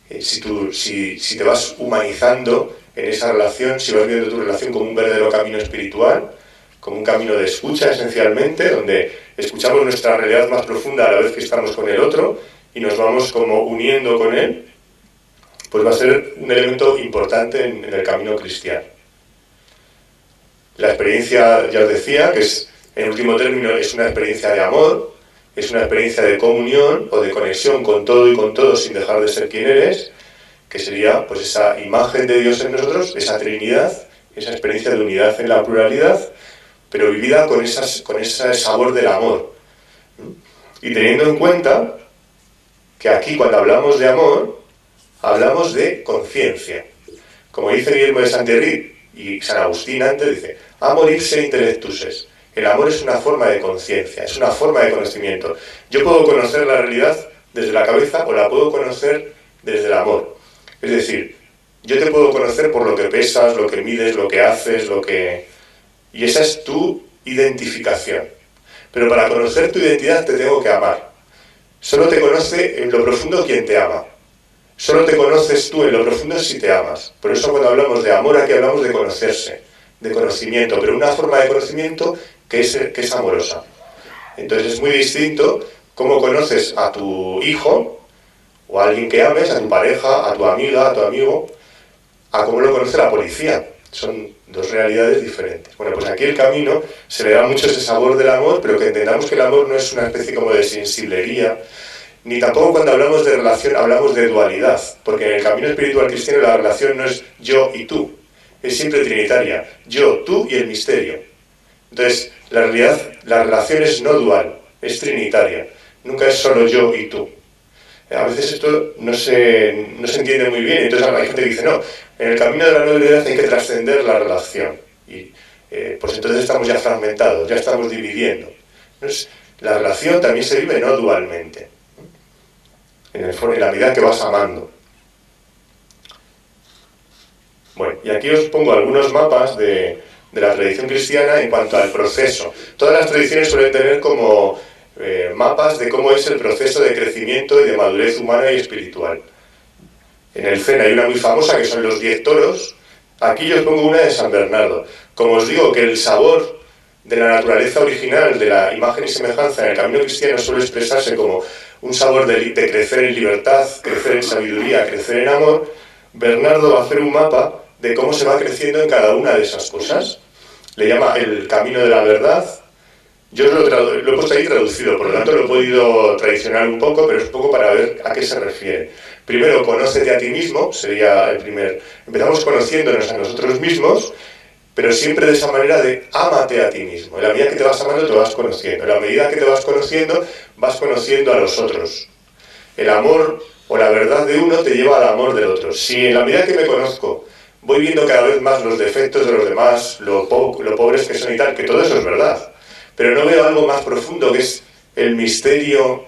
Si te vas humanizando en esa relación, si vas viendo tu relación como un verdadero camino espiritual, como un camino de escucha esencialmente, donde escuchamos nuestra realidad más profunda a la vez que estamos con el otro y nos vamos como uniendo con él, pues va a ser un elemento importante en el camino cristiano. La experiencia, ya os decía, que en último término es una experiencia de amor, es una experiencia de comunión o de conexión con todo y con todo sin dejar de ser quien eres, que sería pues esa imagen de Dios en nosotros, esa Trinidad, esa experiencia de unidad en la pluralidad, pero vivida con ese sabor del amor. Y teniendo en cuenta que aquí cuando hablamos de amor, hablamos de conciencia. Como dice Guillermo de Santerri y San Agustín antes, dice, amor ipse intellectus. El amor es una forma de conciencia, es una forma de conocimiento. Yo puedo conocer la realidad desde la cabeza o la puedo conocer desde el amor. Es decir, yo te puedo conocer por lo que pesas, lo que mides, lo que haces, y esa es tu identificación. Pero para conocer tu identidad te tengo que amar. Solo te conoce en lo profundo quien te ama. Solo te conoces tú en lo profundo si te amas. Por eso cuando hablamos de amor, aquí hablamos de conocerse, de conocimiento, pero una forma de conocimiento que es amorosa. Entonces es muy distinto cómo conoces a tu hijo o a alguien que ames, a tu pareja, a tu amiga, a tu amigo, a cómo lo conoce la policía. Son dos realidades diferentes. Bueno, pues aquí el camino se le da mucho ese sabor del amor, pero que entendamos que el amor no es una especie como de sensiblería, ni tampoco cuando hablamos de relación hablamos de dualidad, porque en el camino espiritual cristiano la relación no es yo y tú, es siempre trinitaria, yo, tú y el misterio. Entonces, la realidad, la relación es no dual, es trinitaria, nunca es solo yo y tú. A veces esto no se entiende muy bien, entonces hay gente que dice, no, en el camino de la no dualidad hay que trascender la relación. Y pues entonces estamos ya fragmentados, ya estamos dividiendo. Entonces, la relación también se vive no dualmente, en la medida que vas amando. Bueno, y aquí os pongo algunos mapas de la tradición cristiana en cuanto al proceso. Todas las tradiciones suelen tener como mapas de cómo es el proceso de crecimiento y de madurez humana y espiritual. En el Zen hay una muy famosa que son los 10 toros. Aquí yo os pongo una de San Bernardo. Como os digo que el sabor de la naturaleza original, de la imagen y semejanza en el camino cristiano suele expresarse como un sabor de crecer en libertad, crecer en sabiduría, crecer en amor, Bernardo va a hacer un mapa de cómo se va creciendo en cada una de esas cosas. Le llama el camino de la verdad. Yo lo he puesto ahí traducido, por lo tanto lo he podido tradicionar un poco, pero es un poco para ver a qué se refiere. Primero, conócete a ti mismo, sería el primer. Empezamos conociéndonos a nosotros mismos, pero siempre de esa manera de ámate a ti mismo. En la medida que te vas amando, te vas conociendo. En la medida que te vas conociendo a los otros. El amor o la verdad de uno te lleva al amor del otro. Si en la medida que me conozco voy viendo cada vez más los defectos de los demás, lo pobres que son y tal, que todo eso es verdad, pero no veo algo más profundo que es el misterio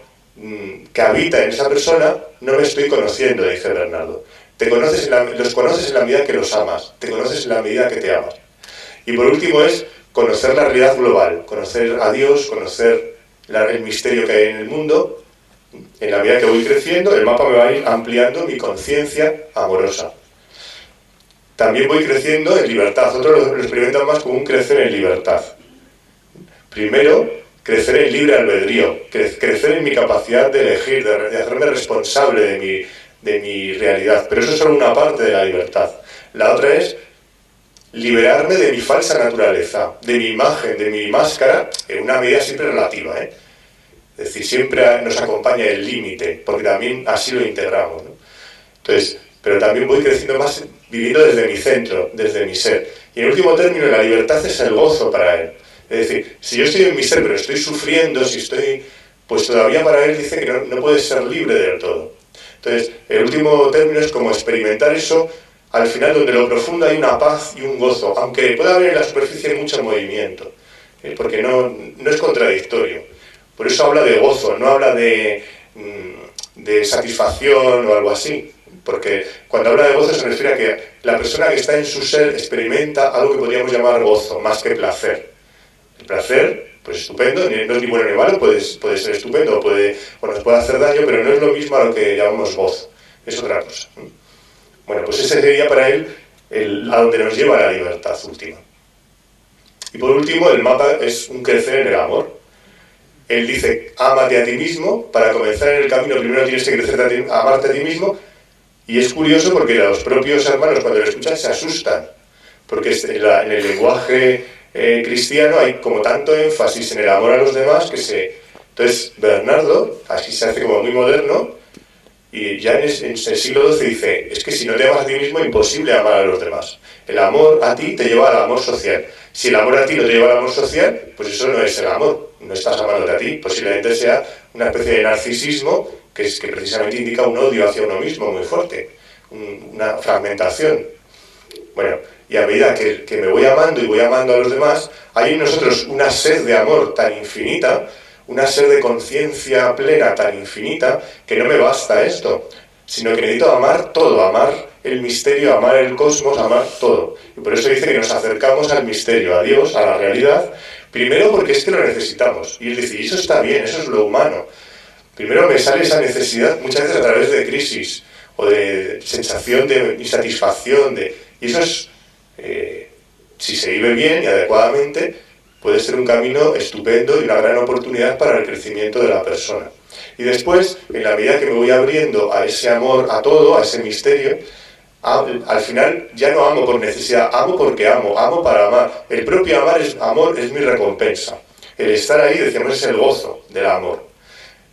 que habita en esa persona, no me estoy conociendo, dice Bernardo. Los conoces en la medida que los amas, te conoces en la medida que te amas. Y por último es conocer la realidad global, conocer a Dios, conocer el misterio que hay en el mundo. En la medida que voy creciendo, el mapa me va a ir ampliando mi conciencia amorosa. También voy creciendo en libertad. Otros lo experimentan más como un crecer en libertad. Primero, crecer en libre albedrío, crecer en mi capacidad de elegir, de hacerme responsable de mi realidad. Pero eso es solo una parte de la libertad. La otra es liberarme de mi falsa naturaleza, de mi imagen, de mi máscara, en una medida siempre relativa, Es decir, siempre nos acompaña el límite, porque también así lo integramos, ¿no? Entonces, pero también voy creciendo más viviendo desde mi centro, desde mi ser. Y en último término, la libertad es el gozo para él. Es decir, si yo estoy en mi ser, pero estoy sufriendo, pues todavía para él dice que no puedes ser libre del todo. Entonces, el último término es como experimentar eso, al final donde lo profundo hay una paz y un gozo, aunque pueda haber en la superficie mucho movimiento, porque no es contradictorio. Por eso habla de gozo, no habla de satisfacción o algo así. Porque cuando habla de gozo se refiere a que la persona que está en su ser experimenta algo que podríamos llamar gozo, más que placer. El placer, pues estupendo, no es ni bueno ni malo, puede ser estupendo, nos puede hacer daño, pero no es lo mismo a lo que llamamos gozo, es otra cosa. Bueno, pues ese sería para él a donde nos lleva la libertad última. Y por último, el mapa es un crecer en el amor. Él dice, ámate a ti mismo, para comenzar en el camino primero tienes que crecer amarte a ti mismo. Y es curioso porque los propios hermanos cuando lo escuchan se asustan, porque en el lenguaje cristiano hay como tanto énfasis en el amor a los demás Entonces Bernardo, así se hace como muy moderno, y ya en el siglo XII dice, es que si no te amas a ti mismo, imposible amar a los demás. El amor a ti te lleva al amor social. Si el amor a ti no te lleva al amor social, pues eso no es el amor, no estás amándote a ti, posiblemente sea una especie de narcisismo que precisamente indica un odio hacia uno mismo muy fuerte, una fragmentación. Bueno, y a medida que me voy amando y voy amando a los demás, hay en nosotros una sed de amor tan infinita, una sed de conciencia plena tan infinita, que no me basta esto, sino que necesito amar todo, amar el misterio, amar el cosmos, amar todo. Y por eso dice que nos acercamos al misterio, a Dios, a la realidad, primero porque es que lo necesitamos. Y es decir, eso está bien, eso es lo humano. Primero me sale esa necesidad muchas veces a través de crisis o de sensación de insatisfacción. Y eso es, si se vive bien y adecuadamente, puede ser un camino estupendo y una gran oportunidad para el crecimiento de la persona. Y después, en la medida que me voy abriendo a ese amor, a todo, a ese misterio, al final ya no amo por necesidad, amo porque amo para amar. El propio amor es mi recompensa. El estar ahí, decíamos, es el gozo del amor.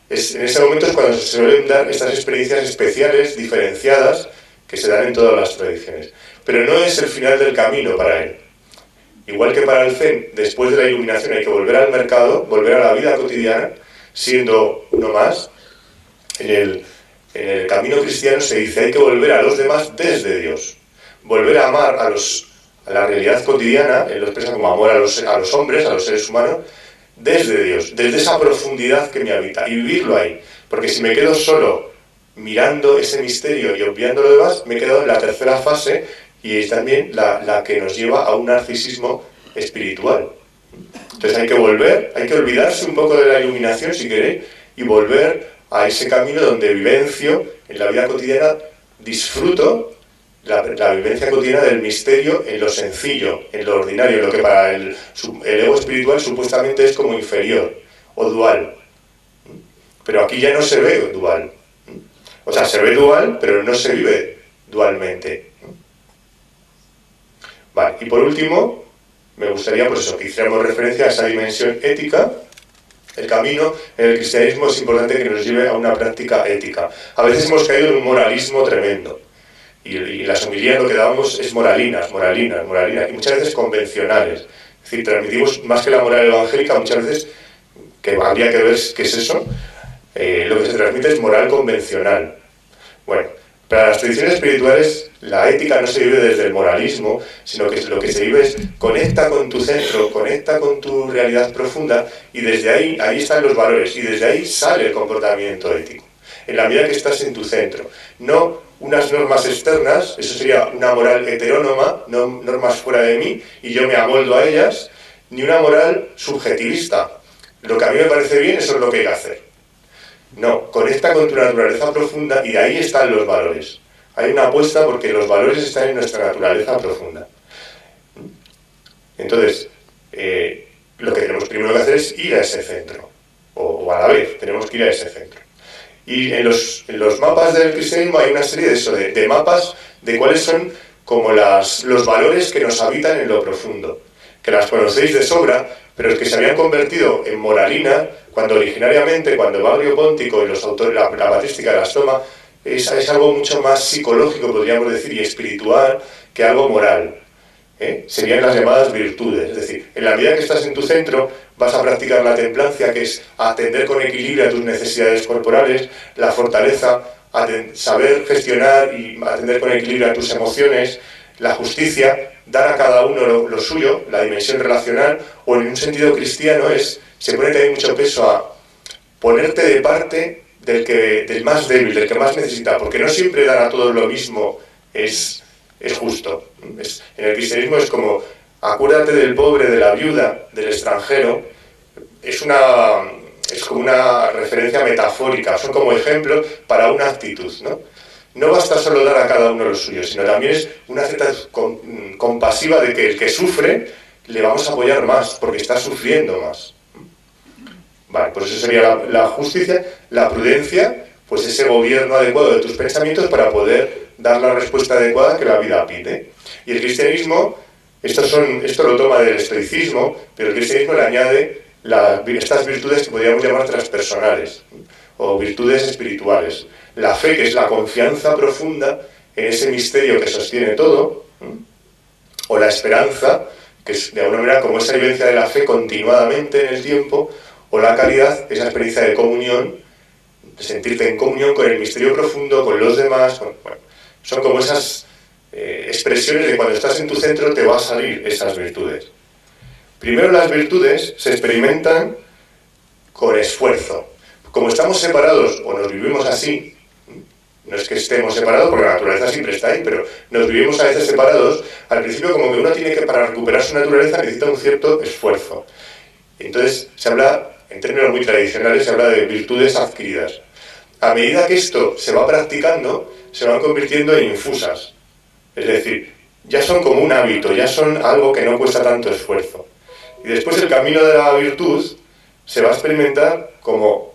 En ese momento es cuando se suelen dar estas experiencias especiales, diferenciadas, que se dan en todas las tradiciones. Pero no es el final del camino para él. Igual que para el Zen, después de la iluminación hay que volver al mercado, volver a la vida cotidiana, siendo uno más. En el camino cristiano se dice hay que volver a los demás desde Dios. Volver a amar a la realidad cotidiana, él lo expresa como amor a los hombres, a los seres humanos, desde Dios, desde esa profundidad que me habita, y vivirlo ahí. Porque si me quedo solo mirando ese misterio y obviando lo demás, me quedo en la tercera fase, y es también la que nos lleva a un narcisismo espiritual. Entonces hay que volver, hay que olvidarse un poco de la iluminación, si queréis, y volver a ese camino donde vivencio en la vida cotidiana, disfruto la vivencia cotidiana del misterio en lo sencillo, en lo ordinario, en lo que para el ego espiritual supuestamente es como inferior o dual. Pero aquí ya no se ve dual. O sea, se ve dual, pero no se vive dualmente. Vale, y por último, me gustaría pues eso, que hiciéramos referencia a esa dimensión ética. El camino en el cristianismo es importante que nos lleve a una práctica ética. A veces hemos caído en un moralismo tremendo. Y las homilías lo que dábamos es moralinas, y muchas veces convencionales. Es decir, transmitimos más que la moral evangélica, muchas veces, que habría que ver qué es eso, lo que se transmite es moral convencional. Bueno, para las tradiciones espirituales, la ética no se vive desde el moralismo, sino que lo que se vive es conecta con tu centro, conecta con tu realidad profunda, y desde ahí están los valores, y desde ahí sale el comportamiento ético. En la medida que estás en tu centro. No unas normas externas, eso sería una moral heterónoma, no normas fuera de mí, y yo me amoldo a ellas, ni una moral subjetivista. Lo que a mí me parece bien, eso es lo que hay que hacer. No, conecta con tu naturaleza profunda y de ahí están los valores. Hay una apuesta porque los valores están en nuestra naturaleza profunda. Entonces, lo que tenemos primero que hacer es ir a ese centro, o a la vez, tenemos que ir a ese centro. Y en los mapas del cristianismo hay una serie de mapas de cuáles son como los valores que nos habitan en lo profundo, que las conocéis de sobra, pero que se habían convertido en moralina cuando originariamente, cuando Baglio Póntico y los autores, la patrística las toma, es algo mucho más psicológico, podríamos decir, y espiritual que algo moral. Serían las llamadas virtudes. Es decir, en la medida que estás en tu centro, vas a practicar la templancia, que es atender con equilibrio a tus necesidades corporales, la fortaleza, saber gestionar y atender con equilibrio a tus emociones, la justicia, dar a cada uno lo suyo, la dimensión relacional, o en un sentido cristiano se pone también mucho peso a ponerte de parte del más débil, del que más necesita, porque no siempre dar a todos lo mismo es justo. En el cristianismo es como, acuérdate del pobre, de la viuda, del extranjero. Es como una referencia metafórica, son como ejemplos para una actitud, ¿no? No basta solo dar a cada uno lo suyo, sino también es una cierta compasiva de que el que sufre le vamos a apoyar más, porque está sufriendo más. Vale, pues eso sería la justicia, la prudencia, pues ese gobierno adecuado de tus pensamientos para poder dar la respuesta adecuada que la vida pide. Y el cristianismo, esto lo toma del estoicismo, pero el cristianismo le añade estas virtudes que podríamos llamar transpersonales, o virtudes espirituales. La fe, que es la confianza profunda en ese misterio que sostiene todo, o la esperanza, que es de alguna manera como esa vivencia de la fe continuadamente en el tiempo, o la caridad, esa experiencia de comunión, de sentirte en comunión con el misterio profundo, con los demás. Bueno, son como esas expresiones de cuando estás en tu centro te va a salir esas virtudes. Primero, las virtudes se experimentan con esfuerzo. Como estamos separados o nos vivimos así, no es que estemos separados porque la naturaleza siempre está ahí, pero nos vivimos a veces separados, al principio como que uno tiene que, para recuperar su naturaleza, necesita un cierto esfuerzo. Entonces se habla, en términos muy tradicionales, se habla de virtudes adquiridas. A medida que esto se va practicando, se van convirtiendo en infusas. Es decir, ya son como un hábito, ya son algo que no cuesta tanto esfuerzo. Y después el camino de la virtud se va a experimentar como...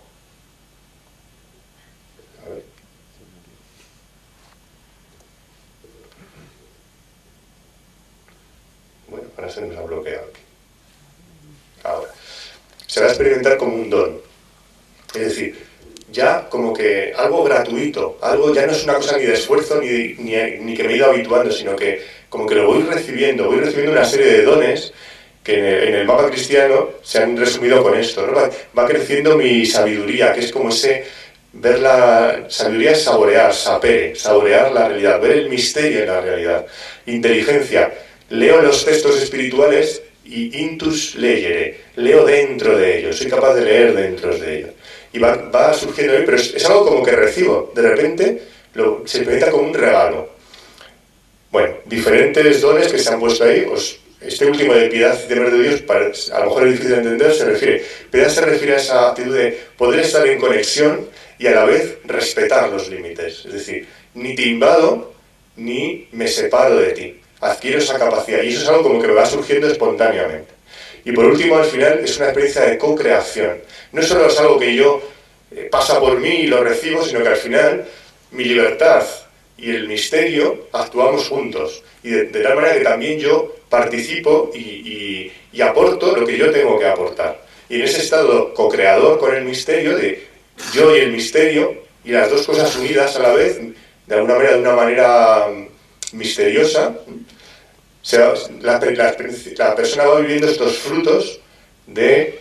A ver. Bueno, ahora se nos ha bloqueado aquí. Ahora. Se va a experimentar como un don. Es decir, ya como que algo gratuito, algo ya no es una cosa ni de esfuerzo ni que me he ido habituando, sino que como que lo voy recibiendo una serie de dones que en el mapa cristiano se han resumido con esto, ¿no? Va creciendo mi sabiduría, que es como ver la sabiduría es saborear, saborear la realidad, ver el misterio en la realidad. Inteligencia, leo los textos espirituales y intus legere, leo dentro de ellos, soy capaz de leer dentro de ellos. Y va surgiendo ahí, pero es algo como que recibo, de repente se presenta como un regalo. Bueno, diferentes dones que se han puesto ahí, pues este último de piedad y temor de Dios, a lo mejor es difícil de entender, piedad se refiere a esa actitud de poder estar en conexión y a la vez respetar los límites. Es decir, ni te invado, ni me separo de ti. Adquiero esa capacidad y eso es algo como que me va surgiendo espontáneamente. Y por último, al final, es una experiencia de co-creación. No solo es algo que yo pasa por mí y lo recibo, sino que al final mi libertad y el misterio actuamos juntos. Y de tal manera que también yo participo y aporto lo que yo tengo que aportar. Y en ese estado co-creador con el misterio, de yo y el misterio, y las dos cosas unidas a la vez, de una manera misteriosa, la persona va viviendo estos frutos de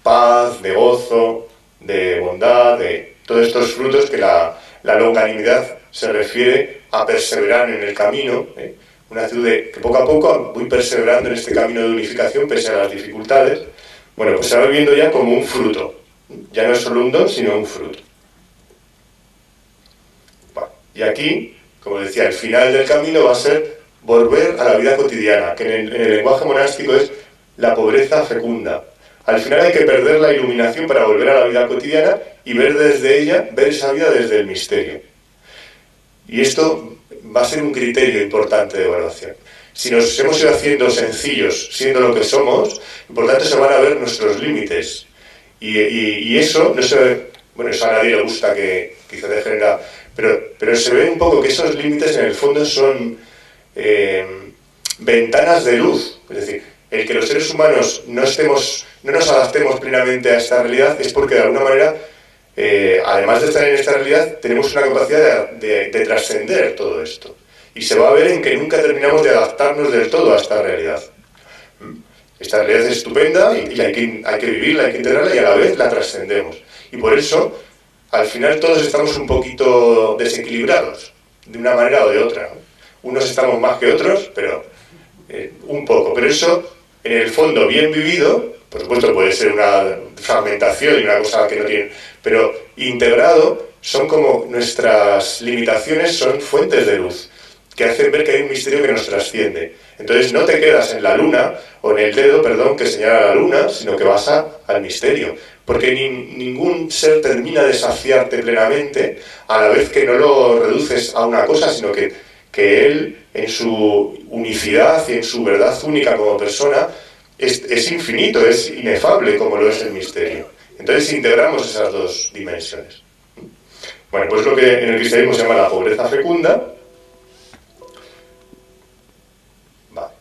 paz, de gozo, de bondad, de todos estos frutos que la longanimidad se refiere a perseverar en el camino, una actitud de que poco a poco voy perseverando en este camino de unificación pese a las dificultades. Bueno, pues se va viviendo ya como un fruto, ya no es solo un don, sino un fruto. Bueno, y aquí, como decía, el final del camino va a ser volver a la vida cotidiana, que en el lenguaje monástico es la pobreza fecunda. Al final hay que perder la iluminación para volver a la vida cotidiana y ver esa vida desde el misterio. Y esto va a ser un criterio importante de evaluación. Si nos hemos ido haciendo sencillos, siendo lo que somos, por tanto se van a ver nuestros límites. Y eso no se ve, bueno, eso a nadie le gusta que quizás degenera, pero se ve un poco que esos límites en el fondo son ventanas de luz. Es decir, el que los seres humanos no nos adaptemos plenamente a esta realidad es porque de alguna manera, además de estar en esta realidad, tenemos una capacidad de trascender todo esto. Y se va a ver en que nunca terminamos de adaptarnos del todo a esta realidad. Esta realidad es estupenda y hay que vivirla, hay que integrarla y a la vez la trascendemos. Y por eso, al final todos estamos un poquito desequilibrados, de una manera o de otra, ¿no? Unos estamos más que otros, pero un poco. Pero eso, en el fondo, bien vivido, por supuesto puede ser una fragmentación y una cosa que no tiene, pero integrado, son como nuestras limitaciones, son fuentes de luz, que hacen ver que hay un misterio que nos trasciende. Entonces no te quedas en la luna, o en el dedo, perdón, que señala la luna, sino que vas al misterio. Porque ningún ser termina de saciarte plenamente, a la vez que no lo reduces a una cosa, sino que él, en su unicidad y en su verdad única como persona, es infinito, es inefable como lo es el misterio. Entonces integramos esas dos dimensiones. Bueno, pues lo que en el cristianismo se llama la pobreza fecunda. Vale.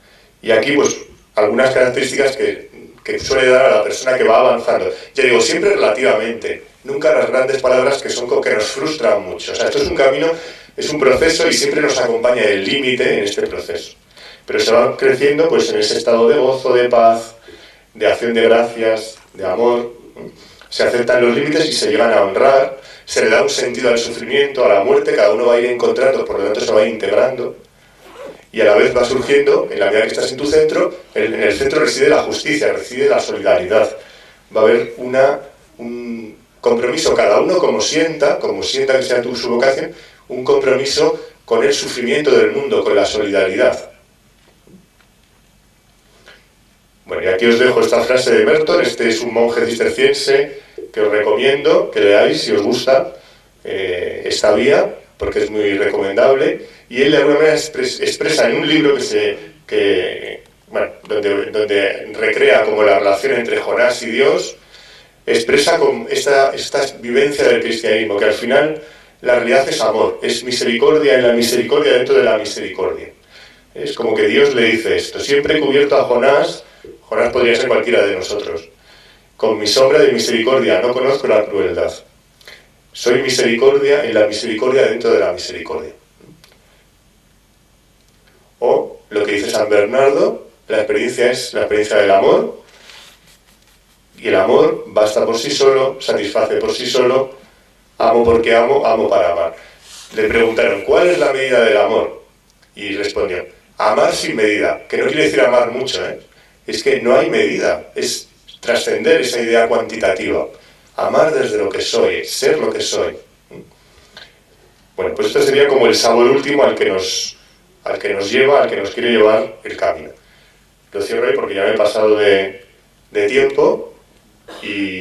Y aquí, pues, algunas características que suele dar a la persona que va avanzando. Ya digo, siempre relativamente, nunca las grandes palabras que nos frustran mucho. O sea, esto es un camino, es un proceso y siempre nos acompaña el límite en este proceso. Pero se va creciendo pues en ese estado de gozo, de paz, de acción de gracias, de amor. Se aceptan los límites y se llegan a honrar, se le da un sentido al sufrimiento, a la muerte, cada uno va a ir encontrando, por lo tanto se va a ir integrando. Y a la vez va surgiendo, en la medida que estás en tu centro, en el centro reside la justicia, reside la solidaridad. Va a haber un compromiso, cada uno como sienta que sea su vocación, un compromiso con el sufrimiento del mundo, con la solidaridad. Bueno, y aquí os dejo esta frase de Merton. Este es un monje cisterciense que os recomiendo que leáis si os gusta esta vía, porque es muy recomendable. Y él de alguna manera expresa en un libro bueno, donde recrea como la relación entre Jonás y Dios, expresa con esta vivencia del cristianismo, que al final la realidad es amor, es misericordia en la misericordia dentro de la misericordia. Es como que Dios le dice esto: siempre he cubierto a Jonás, Jonás podría ser cualquiera de nosotros, con mi sombra de misericordia, no conozco la crueldad. Soy misericordia en la misericordia dentro de la misericordia. O lo que dice San Bernardo, la experiencia es la experiencia del amor, y el amor basta por sí solo, satisface por sí solo, amo porque amo, amo para amar. Le preguntaron, ¿cuál es la medida del amor? Y respondió, amar sin medida, que no quiere decir amar mucho, ¿eh? Es que no hay medida, es trascender esa idea cuantitativa. Amar desde lo que soy, ser lo que soy. Bueno, pues esto sería como el sabor último al que nos lleva, al que nos quiere llevar el camino. Lo cierro ahí porque ya me he pasado de tiempo y